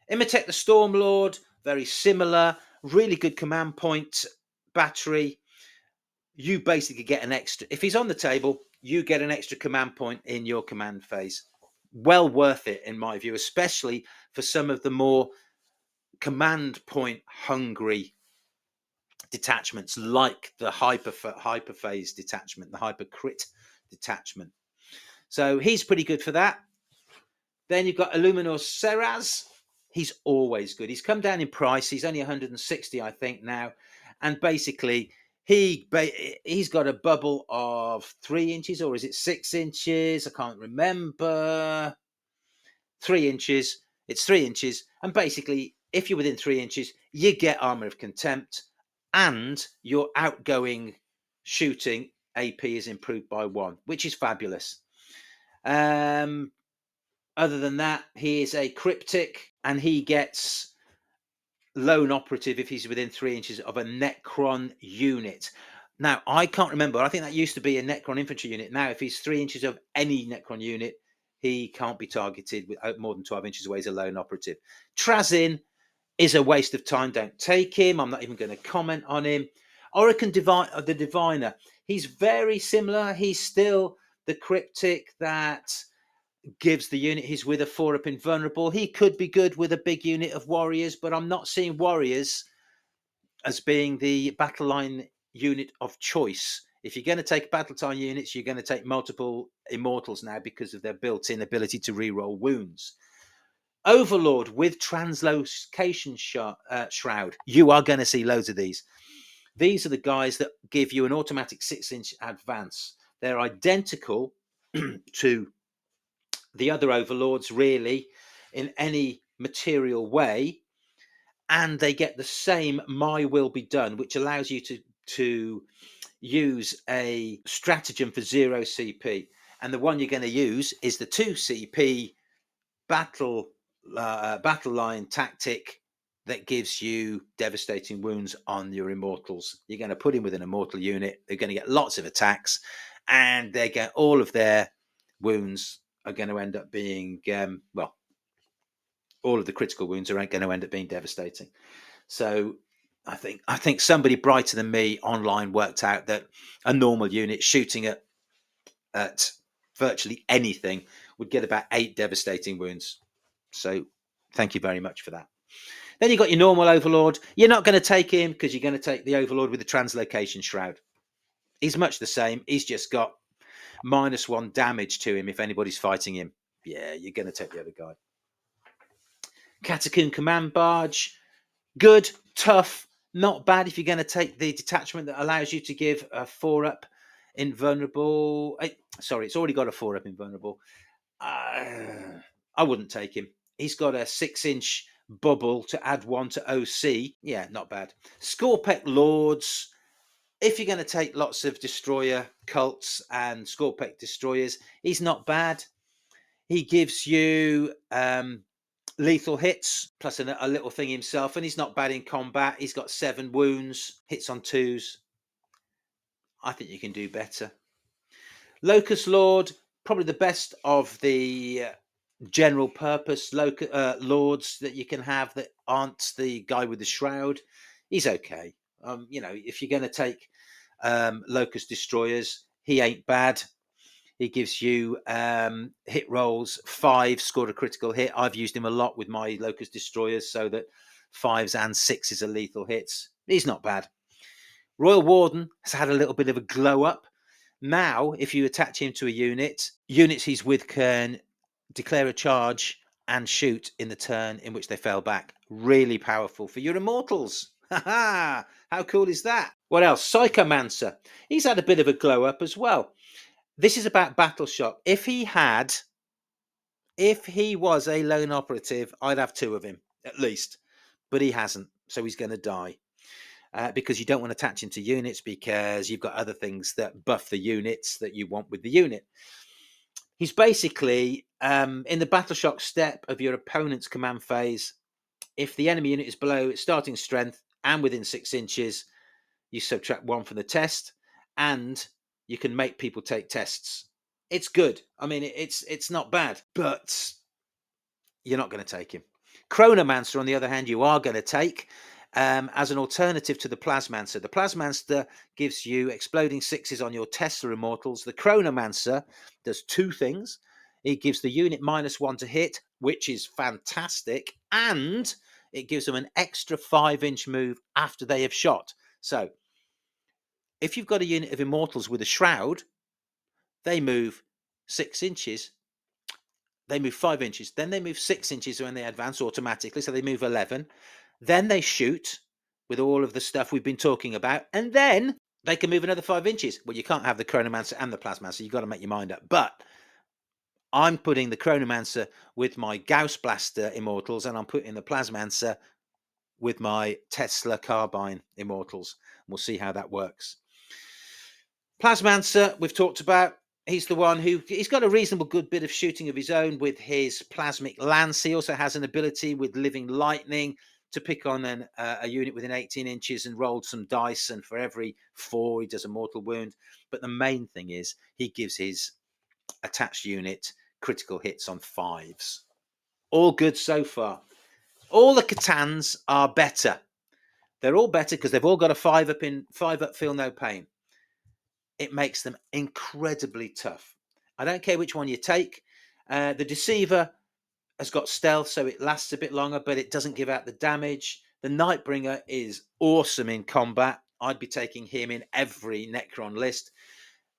Imitate the Stormlord, very similar, really good command point battery. You basically get an extra, if he's on the table, you get an extra command point in your command phase. Well worth it, in my view, especially for some of the more command point hungry detachments, like the hyperphase detachment, the hypercrit detachment. So he's pretty good for that. Then you've got Illuminor Seraz. He's always good. He's come down in price. He's only 160, I think, now. And basically, he's got a bubble of 3 inches, or is it 6 inches? I can't remember. 3 inches. It's 3 inches. And basically, if you're within 3 inches, you get Armor of Contempt, and your outgoing shooting AP is improved by 1, which is fabulous. Other than that, he is a cryptic, and he gets lone operative if he's within 3 inches of a Necron unit. Now, I can't remember. I think that used to be a Necron infantry unit. Now, if he's 3 inches of any Necron unit, he can't be targeted with more than 12 inches away as a lone operative. Trazin is a waste of time. Don't take him. I'm not even going to comment on him. Orokin the Diviner. He's very similar. He's still the cryptic that gives the unit he's with a 4-up invulnerable. He could be good with a big unit of warriors, but I'm not seeing warriors as being the battle line unit of choice. If you're going to take battle time units, you're going to take multiple immortals now because of their built-in ability to reroll wounds. Overlord with translocation shroud. You are going to see loads of these. These are the guys that give you an automatic 6-inch advance. They're identical to the other overlords, really, in any material way, and they get the same my will be done, which allows you to use a stratagem for 0 CP, and the one you're going to use is the 2 CP battle line tactic that gives you devastating wounds on your immortals. You're going to put him with an immortal unit. They're going to get lots of attacks, and they get all of their wounds are going to end up being all of the critical wounds are going to end up being devastating. So I think somebody brighter than me online worked out that a normal unit shooting at virtually anything would get about 8 devastating wounds. So thank you very much for that. Then you've got your normal overlord. You're not going to take him because you're going to take the overlord with the translocation shroud. He's much the same. He's just got -1 damage to him if anybody's fighting him. Yeah, you're going to take the other guy. Catacomb Command Barge. Good, tough, not bad if you're going to take the detachment that allows you to give a 4-up invulnerable. Sorry, it's already got a 4-up invulnerable. I wouldn't take him. He's got a 6-inch bubble to add 1 to OC. Yeah, not bad. Scorpec Lords. If you're going to take lots of destroyer cults and Scorpec destroyers, he's not bad. He gives you lethal hits plus a little thing himself, and he's not bad in combat. He's got 7 wounds, hits on 2s. I think you can do better. Locust Lord, probably the best of the general purpose lords that you can have that aren't the guy with the shroud. He's okay. If you're going to take Locust Destroyers, he ain't bad. He gives you hit rolls 5, scored a critical hit. I've used him a lot with my Locust Destroyers so that 5s and 6s are lethal hits. He's not bad. Royal Warden has had a little bit of a glow up. Now, if you attach him to a units he's with can declare a charge and shoot in the turn in which they fell back. Really powerful for your immortals. How cool is that? What else? Psychomancer. He's had a bit of a glow up as well. This is about battle shock. If he was a lone operative, I'd have 2 of him at least, but he hasn't, so he's going to die. Because you don't want to attach him to units because you've got other things that buff the units that you want with the unit. He's basically in the battle shock step of your opponent's command phase. If the enemy unit is below its starting strength and within 6 inches, you subtract 1 from the test, and you can make people take tests. It's good. I mean, it's not bad, but you're not going to take him. Chronomancer, on the other hand, you are going to take as an alternative to the Plasmancer. The Plasmancer gives you exploding 6s on your Tesla Immortals. The Chronomancer does 2 things. It gives the unit -1 to hit, which is fantastic, and it gives them an extra 5-inch move after they have shot. So if you've got a unit of Immortals with a shroud, they move 6 inches. they move 5 inches. Then they move 6 inches when they advance automatically, so they move 11. Then they shoot with all of the stuff we've been talking about, and then they can move another 5 inches. Well, you can't have the Chronomancer and the Plasmancer. You've got to make your mind up. But I'm putting the Chronomancer with my Gauss Blaster Immortals, and I'm putting the Plasmancer with my Tesla Carbine Immortals. We'll see how that works. Plasmancer, we've talked about. He's the one he's got a reasonable good bit of shooting of his own with his Plasmic Lance. He also has an ability with Living Lightning to pick on a unit within 18 inches and roll some dice, and for every 4 he does a mortal wound. But the main thing is he gives his attached unit critical hits on 5s. All good so far. All the Catans are better. They're all better because they've all got a 5 up, feel no pain. It makes them incredibly tough. I don't care which one you take. The Deceiver has got stealth, so it lasts a bit longer, but it doesn't give out the damage. The Nightbringer is awesome in combat. I'd be taking him in every Necron list.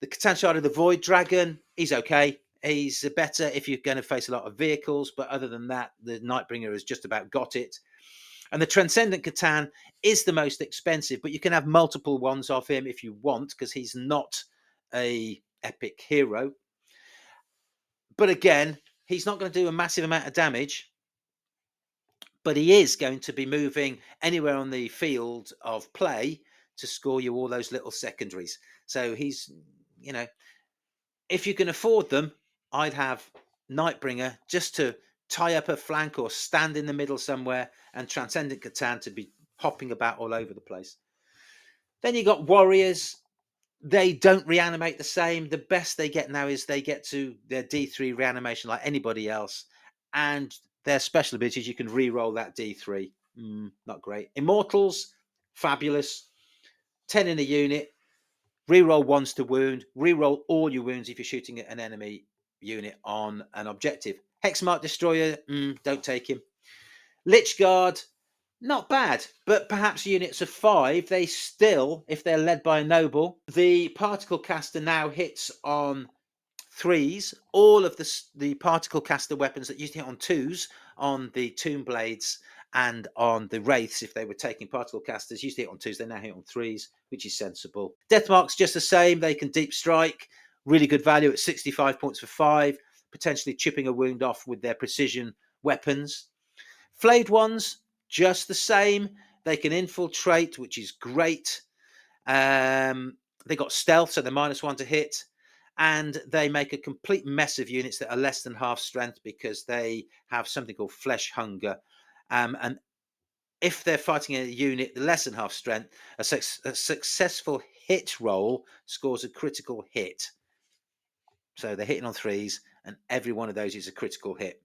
The Catan Shard of the Void Dragon, he's okay. He's better if you're going to face a lot of vehicles, but other than that, the Nightbringer has just about got it. And the Transcendent Catan is the most expensive, but you can have multiple ones of him if you want, because he's not a epic hero. But again, he's not going to do a massive amount of damage, but he is going to be moving anywhere on the field of play to score you all those little secondaries. So he's, if you can afford them, I'd have Nightbringer just to tie up a flank or stand in the middle somewhere, and Transcendent Catan to be hopping about all over the place. Then you got Warriors. They don't reanimate the same. The best they get now is they get to their D3 reanimation like anybody else, and their special abilities, you can re-roll that D3. Not great. Immortals, fabulous. 10 in a unit. Reroll 1s to wound. Reroll all your wounds if you're shooting at an enemy unit on an objective. Hexmark Destroyer, don't take him. Lich Guard, not bad, but perhaps units of 5, they still, if they're led by a noble, the Particle Caster now hits on 3s. All of the Particle Caster weapons that used to hit on 2s on the Tomb Blades and on the Wraiths, if they were taking Particle Casters, used to hit on 2s, they now hit on 3s, which is sensible. Deathmark's just the same. They can deep strike, really good value at 65 points for 5, potentially chipping a wound off with their precision weapons. Flayed ones, just the same. They can infiltrate, which is great. They got stealth, so they're -1 to hit. And they make a complete mess of units that are less than half strength because they have something called flesh hunger. And if they're fighting a unit less than half strength, a successful hit roll scores a critical hit. So they're hitting on 3s, and every one of those is a critical hit.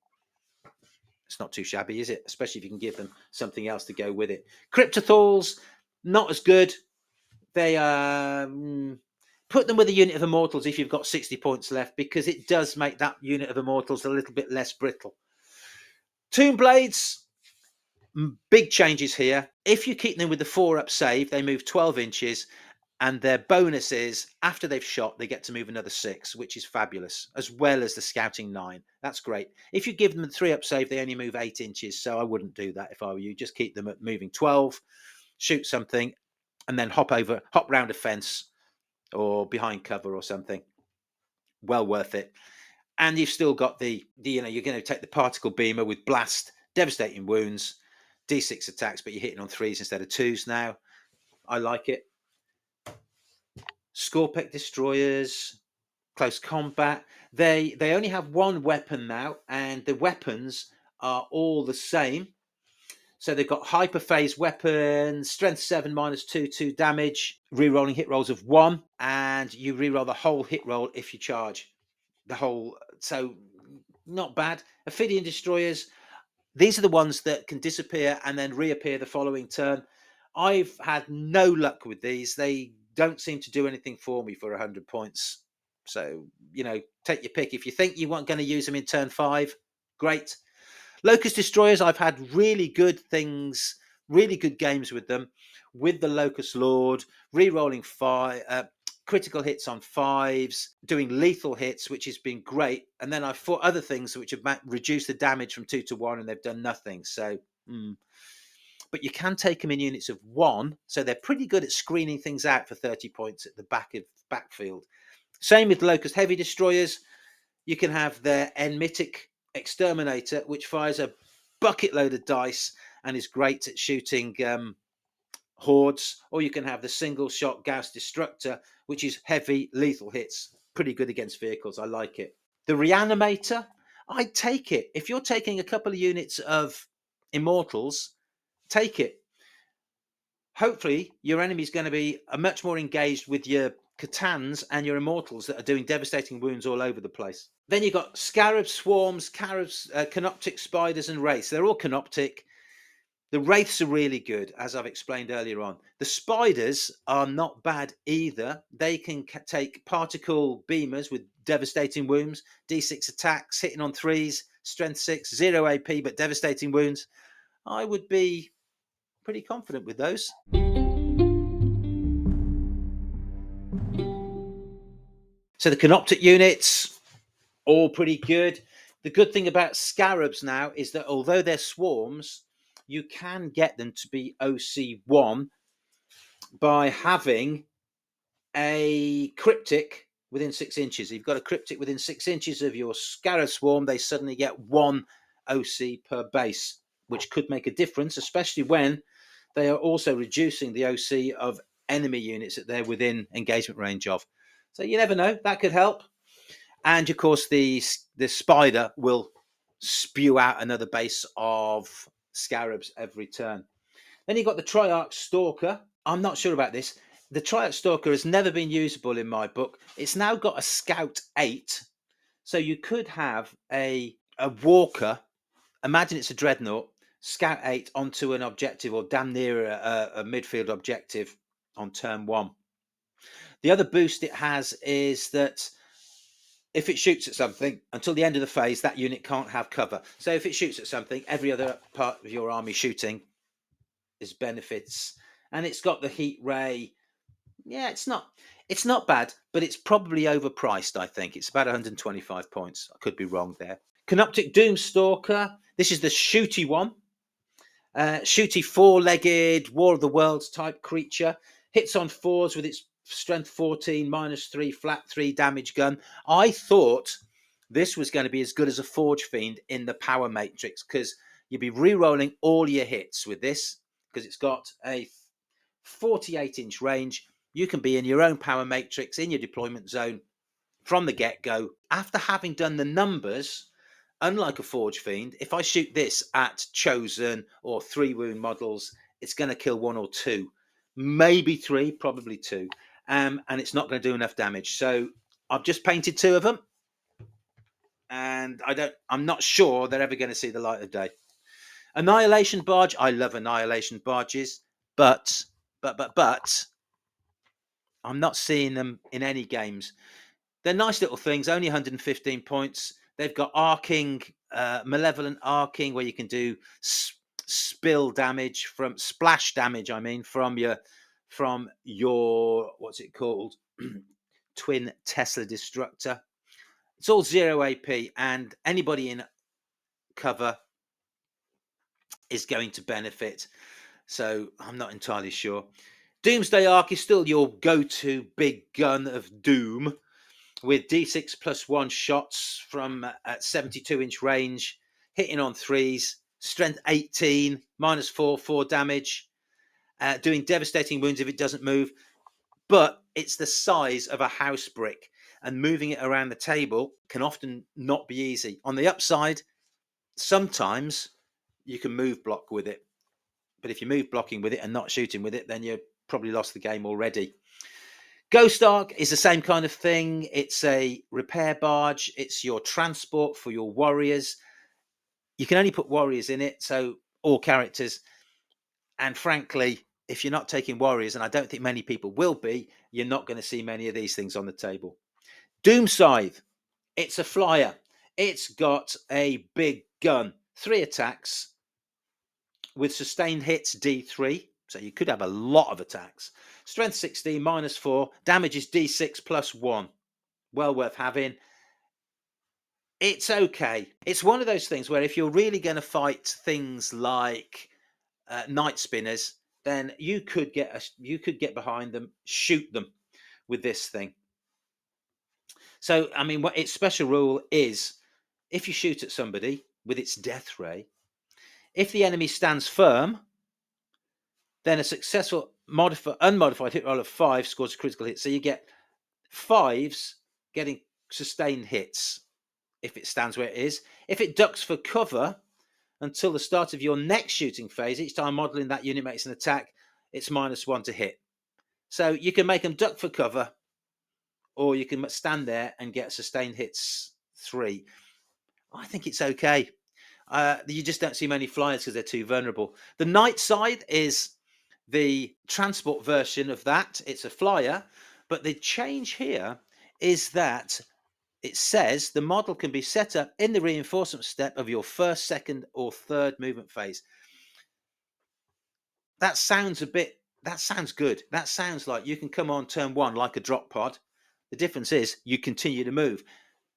It's not too shabby, is it? Especially if you can give them something else to go with it. Cryptothals, not as good. They put them with a unit of Immortals if you've got 60 points left, because it does make that unit of Immortals a little bit less brittle. Tomb Blades, big changes here. If you keep them with the 4-up save, they move 12 inches, and their bonus is after they've shot, they get to move another 6, which is fabulous, as well as the scouting 9. That's great. If you give them a 3-up save, they only move 8 inches, so I wouldn't do that if I were you. Just keep them at moving 12, shoot something, and then hop round a fence or behind cover or something. Well worth it. And you've still got you're going to take the particle beamer with blast, devastating wounds, D6 attacks, but you're hitting on 3s instead of 2s now. I like it. Scorpec destroyers, close combat. They only have one weapon now, and the weapons are all the same. So they've got hyperphase weapons, strength 7, -2 damage, rerolling hit rolls of 1, and you reroll the whole hit roll if you charge. So not bad. Ophidian destroyers, these are the ones that can disappear and then reappear the following turn. I've had no luck with these. They don't seem to do anything for me for 100 points. So, take your pick. If you think you weren't going to use them in turn 5, great. Locust Destroyers, I've had really good things, really good games with them, with the Locust Lord, re-rolling 5, critical hits on 5s, doing lethal hits, which has been great. And then I've fought other things which have reduced the damage from 2 to 1, and they've done nothing. So, but you can take them in units of 1, so they're pretty good at screening things out for 30 points at the backfield. Same with Locust Heavy Destroyers. You can have their Enmitic Exterminator, which fires a bucket load of dice and is great at shooting hordes, or you can have the single shot Gauss Destructor, which is heavy lethal hits, pretty good against vehicles. I like it. The Reanimator, I'd take it. If you're taking a couple of units of Immortals, take it. Hopefully your enemy's going to be much more engaged with your Catans and your Immortals that are doing devastating wounds all over the place. Then you've got Scarab Swarms, Canoptic Spiders and Wraiths. They're all Canoptic. The Wraiths are really good, as I've explained earlier on. The Spiders are not bad either. They can take particle beamers with devastating wounds, D6 attacks, hitting on 3s, strength 6, 0 AP, but devastating wounds. I would be pretty confident with those. So the Canoptic units, all pretty good. The good thing about Scarabs now is that although they're swarms, you can get them to be OC1 by having a cryptic within 6 inches. If you've got a cryptic within 6 inches of your Scarab swarm, they suddenly get 1 OC per base, which could make a difference, especially when they are also reducing the OC of enemy units that they're within engagement range of. So you never know, that could help. And of course, the spider will spew out another base of Scarabs every turn. Then you've got the Triarch Stalker. I'm not sure about this. The Triarch Stalker has never been usable in my book. It's now got a Scout 8. So you could have a Walker. Imagine it's a Dreadnought. Scout 8 onto an objective, or damn near a midfield objective on turn 1. The other boost it has is that if it shoots at something, until the end of the phase, that unit can't have cover. So if it shoots at something, every other part of your army shooting is benefits. And it's got the heat ray. Yeah, it's not bad, but it's probably overpriced, I think. It's about 125 points. I could be wrong there. Canoptic Doomstalker. This is the shooty one. Shooty 4-legged War of the Worlds type creature. Hits on 4s with its strength 14, -3, flat 3 damage gun. I thought this was going to be as good as a Forge Fiend in the power matrix, because you'd be re-rolling all your hits with this, because it's got a 48-inch range. You can be in your own power matrix in your deployment zone from the get-go. After having done the numbers, unlike a Forge Fiend, if I shoot this at Chosen or 3 wound models, it's going to kill 1 or 2, maybe 3, probably 2. And it's not going to do enough damage. So I've just painted 2 of them, and I'm not sure they're ever going to see the light of day. Annihilation Barge. I love Annihilation Barges, but I'm not seeing them in any games. They're nice little things, only 115 points. They've got arcing, malevolent arcing, where you can do spill damage from splash damage. I mean, from your what's it called, twin Tesla Destructor. It's all 0 AP, and anybody in cover is going to benefit. So I'm not entirely sure. Doomsday Arc is still your go-to big gun of doom, with D6 +1 shots from at 72-inch range, hitting on 3s, strength 18, -4, 4 damage, doing devastating wounds if it doesn't move. But it's the size of a house brick, and moving it around the table can often not be easy. On the upside, sometimes you can move block with it. But if you're move blocking with it and not shooting with it, then you've probably lost the game already. Ghost Arc is the same kind of thing. It's a repair barge. It's your transport for your warriors. You can only put warriors in it, so all characters. And frankly, if you're not taking warriors, and I don't think many people will be, you're not going to see many of these things on the table. Doom Scythe. It's a flyer. It's got a big gun. 3 attacks with sustained hits, D3. So you could have a lot of attacks. Strength 16, -4, damage is d6 +1. Well worth having. It's okay. It's one of those things where if you're really going to fight things like night spinners, then you could get behind them, shoot them with this thing. So I mean, what its special rule is: if you shoot at somebody with its death ray, if the enemy stands firm, then a successful unmodified hit roll of 5 scores a critical hit. So you get 5s getting sustained hits if it stands where it is. If it ducks for cover until the start of your next shooting phase, each time modeling that unit makes an attack, it's -1 to hit. So you can make them duck for cover, or you can stand there and get sustained hits 3. I think it's okay. You just don't see many flyers because they're too vulnerable. The night side is the transport version of that. It's a flyer, but the change here is that it says the model can be set up in the reinforcement step of your first, second, or third movement phase. That sounds good. That sounds like you can come on turn 1 like a drop pod. The difference is you continue to move.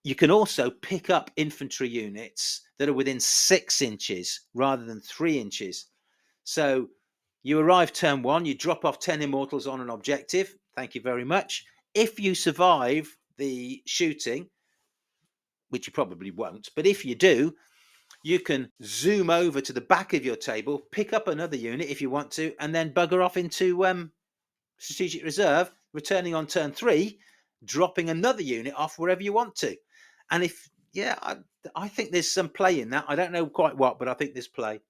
You can also pick up infantry units that are within 6 inches rather than 3 inches. So you arrive turn 1, you drop off 10 immortals on an objective. Thank you very much. If you survive the shooting, which you probably won't, but if you do, you can zoom over to the back of your table, pick up another unit if you want to, and then bugger off into strategic reserve, returning on turn 3, dropping another unit off wherever you want to. And I think there's some play in that. I don't know quite what, but I think there's play.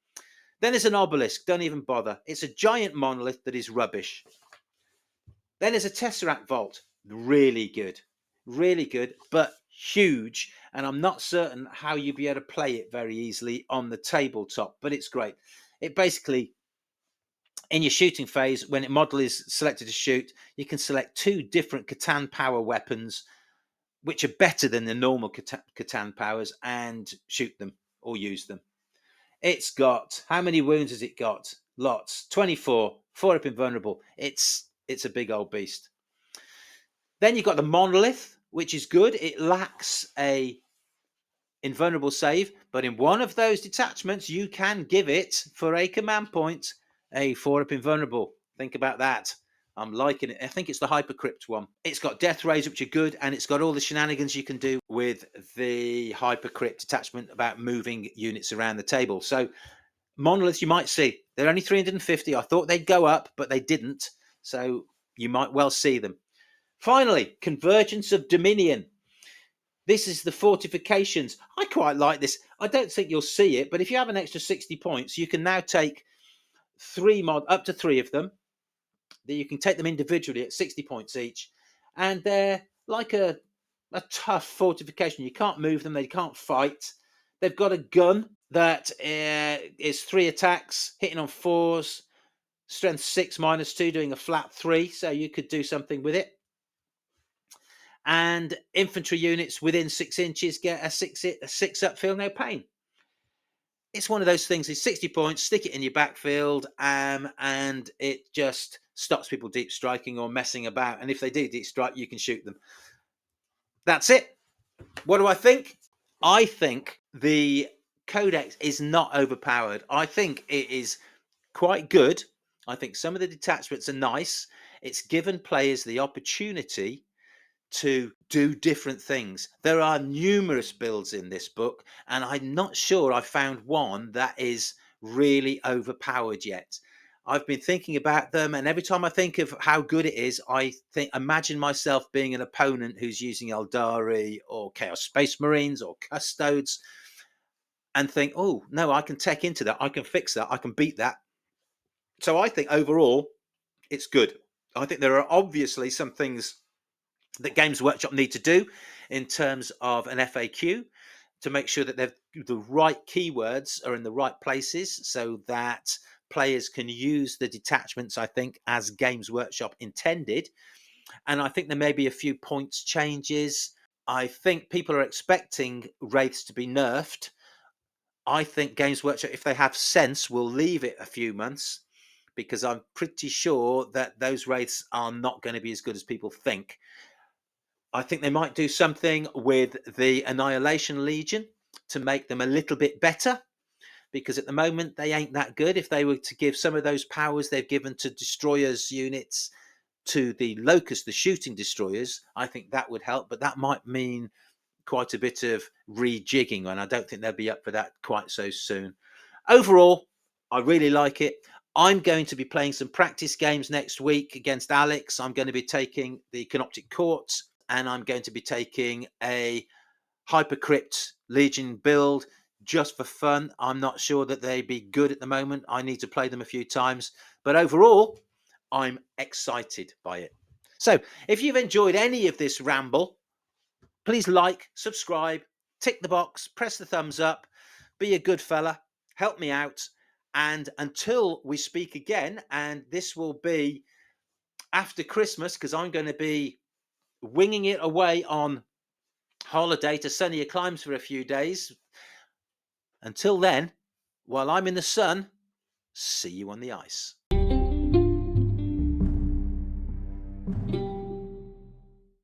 Then there's an obelisk. Don't even bother. It's a giant monolith that is rubbish. Then there's a tesseract vault. Really good, but huge. And I'm not certain how you'd be able to play it very easily on the tabletop, but it's great. It basically, in your shooting phase, when model is selected to shoot, you can select 2 different Catan power weapons, which are better than the normal Catan powers, and shoot them or use them. It's got, how many wounds has it got? Lots. 24. 4 up invulnerable. It's a big old beast. Then you've got the monolith, which is good. It lacks a invulnerable save, but in one of those detachments, you can give it, for a command point, a 4 up invulnerable. Think about that. I'm liking it. I think it's the Hypercrypt one. It's got death rays, which are good, and it's got all the shenanigans you can do with the Hypercrypt detachment about moving units around the table. So monoliths you might see. They're only 350. I thought they'd go up, but they didn't. So you might well see them. Finally, Convergence of Dominion. This is the fortifications. I quite like this. I don't think you'll see it, but if you have an extra 60 points, you can now take up to 3 of them. You can take them individually at 60 points each, and they're like a tough fortification. You can't move them. They can't fight. They've got a gun that is 3 attacks, hitting on 4s, strength 6 -2, doing a flat 3. So you could do something with it. And infantry units within 6 inches get a 6 up, feel no pain. It's one of those things. It's 60 points, stick it in your backfield, and it just stops people deep striking or messing about. And if they do deep strike, you can shoot them. That's it. What do I think? I think the Codex is not overpowered. I think it is quite good. I think some of the detachments are nice. It's given players the opportunity to do different things. There are numerous builds in this book, and I'm not sure I found one that is really overpowered yet. I've been thinking about them, and every time I think of how good it is, imagine myself being an opponent who's using Eldari or Chaos Space Marines or Custodes, and think, oh no, I can tech into that, I can fix that, I can beat that. So I think overall it's good. I think there are obviously some things that Games Workshop need to do in terms of an FAQ to make sure that the right keywords are in the right places so that players can use the detachments, I think, as Games Workshop intended. And I think there may be a few points changes. I think people are expecting Wraiths to be nerfed. I think Games Workshop, if they have sense, will leave it a few months because I'm pretty sure that those wraiths are not going to be as good as people think. I think they might do something with the Annihilation Legion to make them a little bit better, because at the moment they ain't that good. If they were to give some of those powers they've given to destroyers units to the Locust, the shooting destroyers, I think that would help, but that might mean quite a bit of rejigging, and I don't think they'll be up for that quite so soon. Overall, I really like it. I'm going to be playing some practice games next week against Alex. I'm going to be taking the Canoptic Courts, and I'm going to be taking a Hypercrypt Legion build just for fun. I'm not sure that they'd be good at the moment. I need to play them a few times, but overall, I'm excited by it. So if you've enjoyed any of this ramble, please like, subscribe, tick the box, press the thumbs up, be a good fella, help me out. And until we speak again, and this will be after Christmas, because I'm going to be winging it away on holiday to sunnier climes for a few days. Until then, while I'm in the sun, see you on the ice.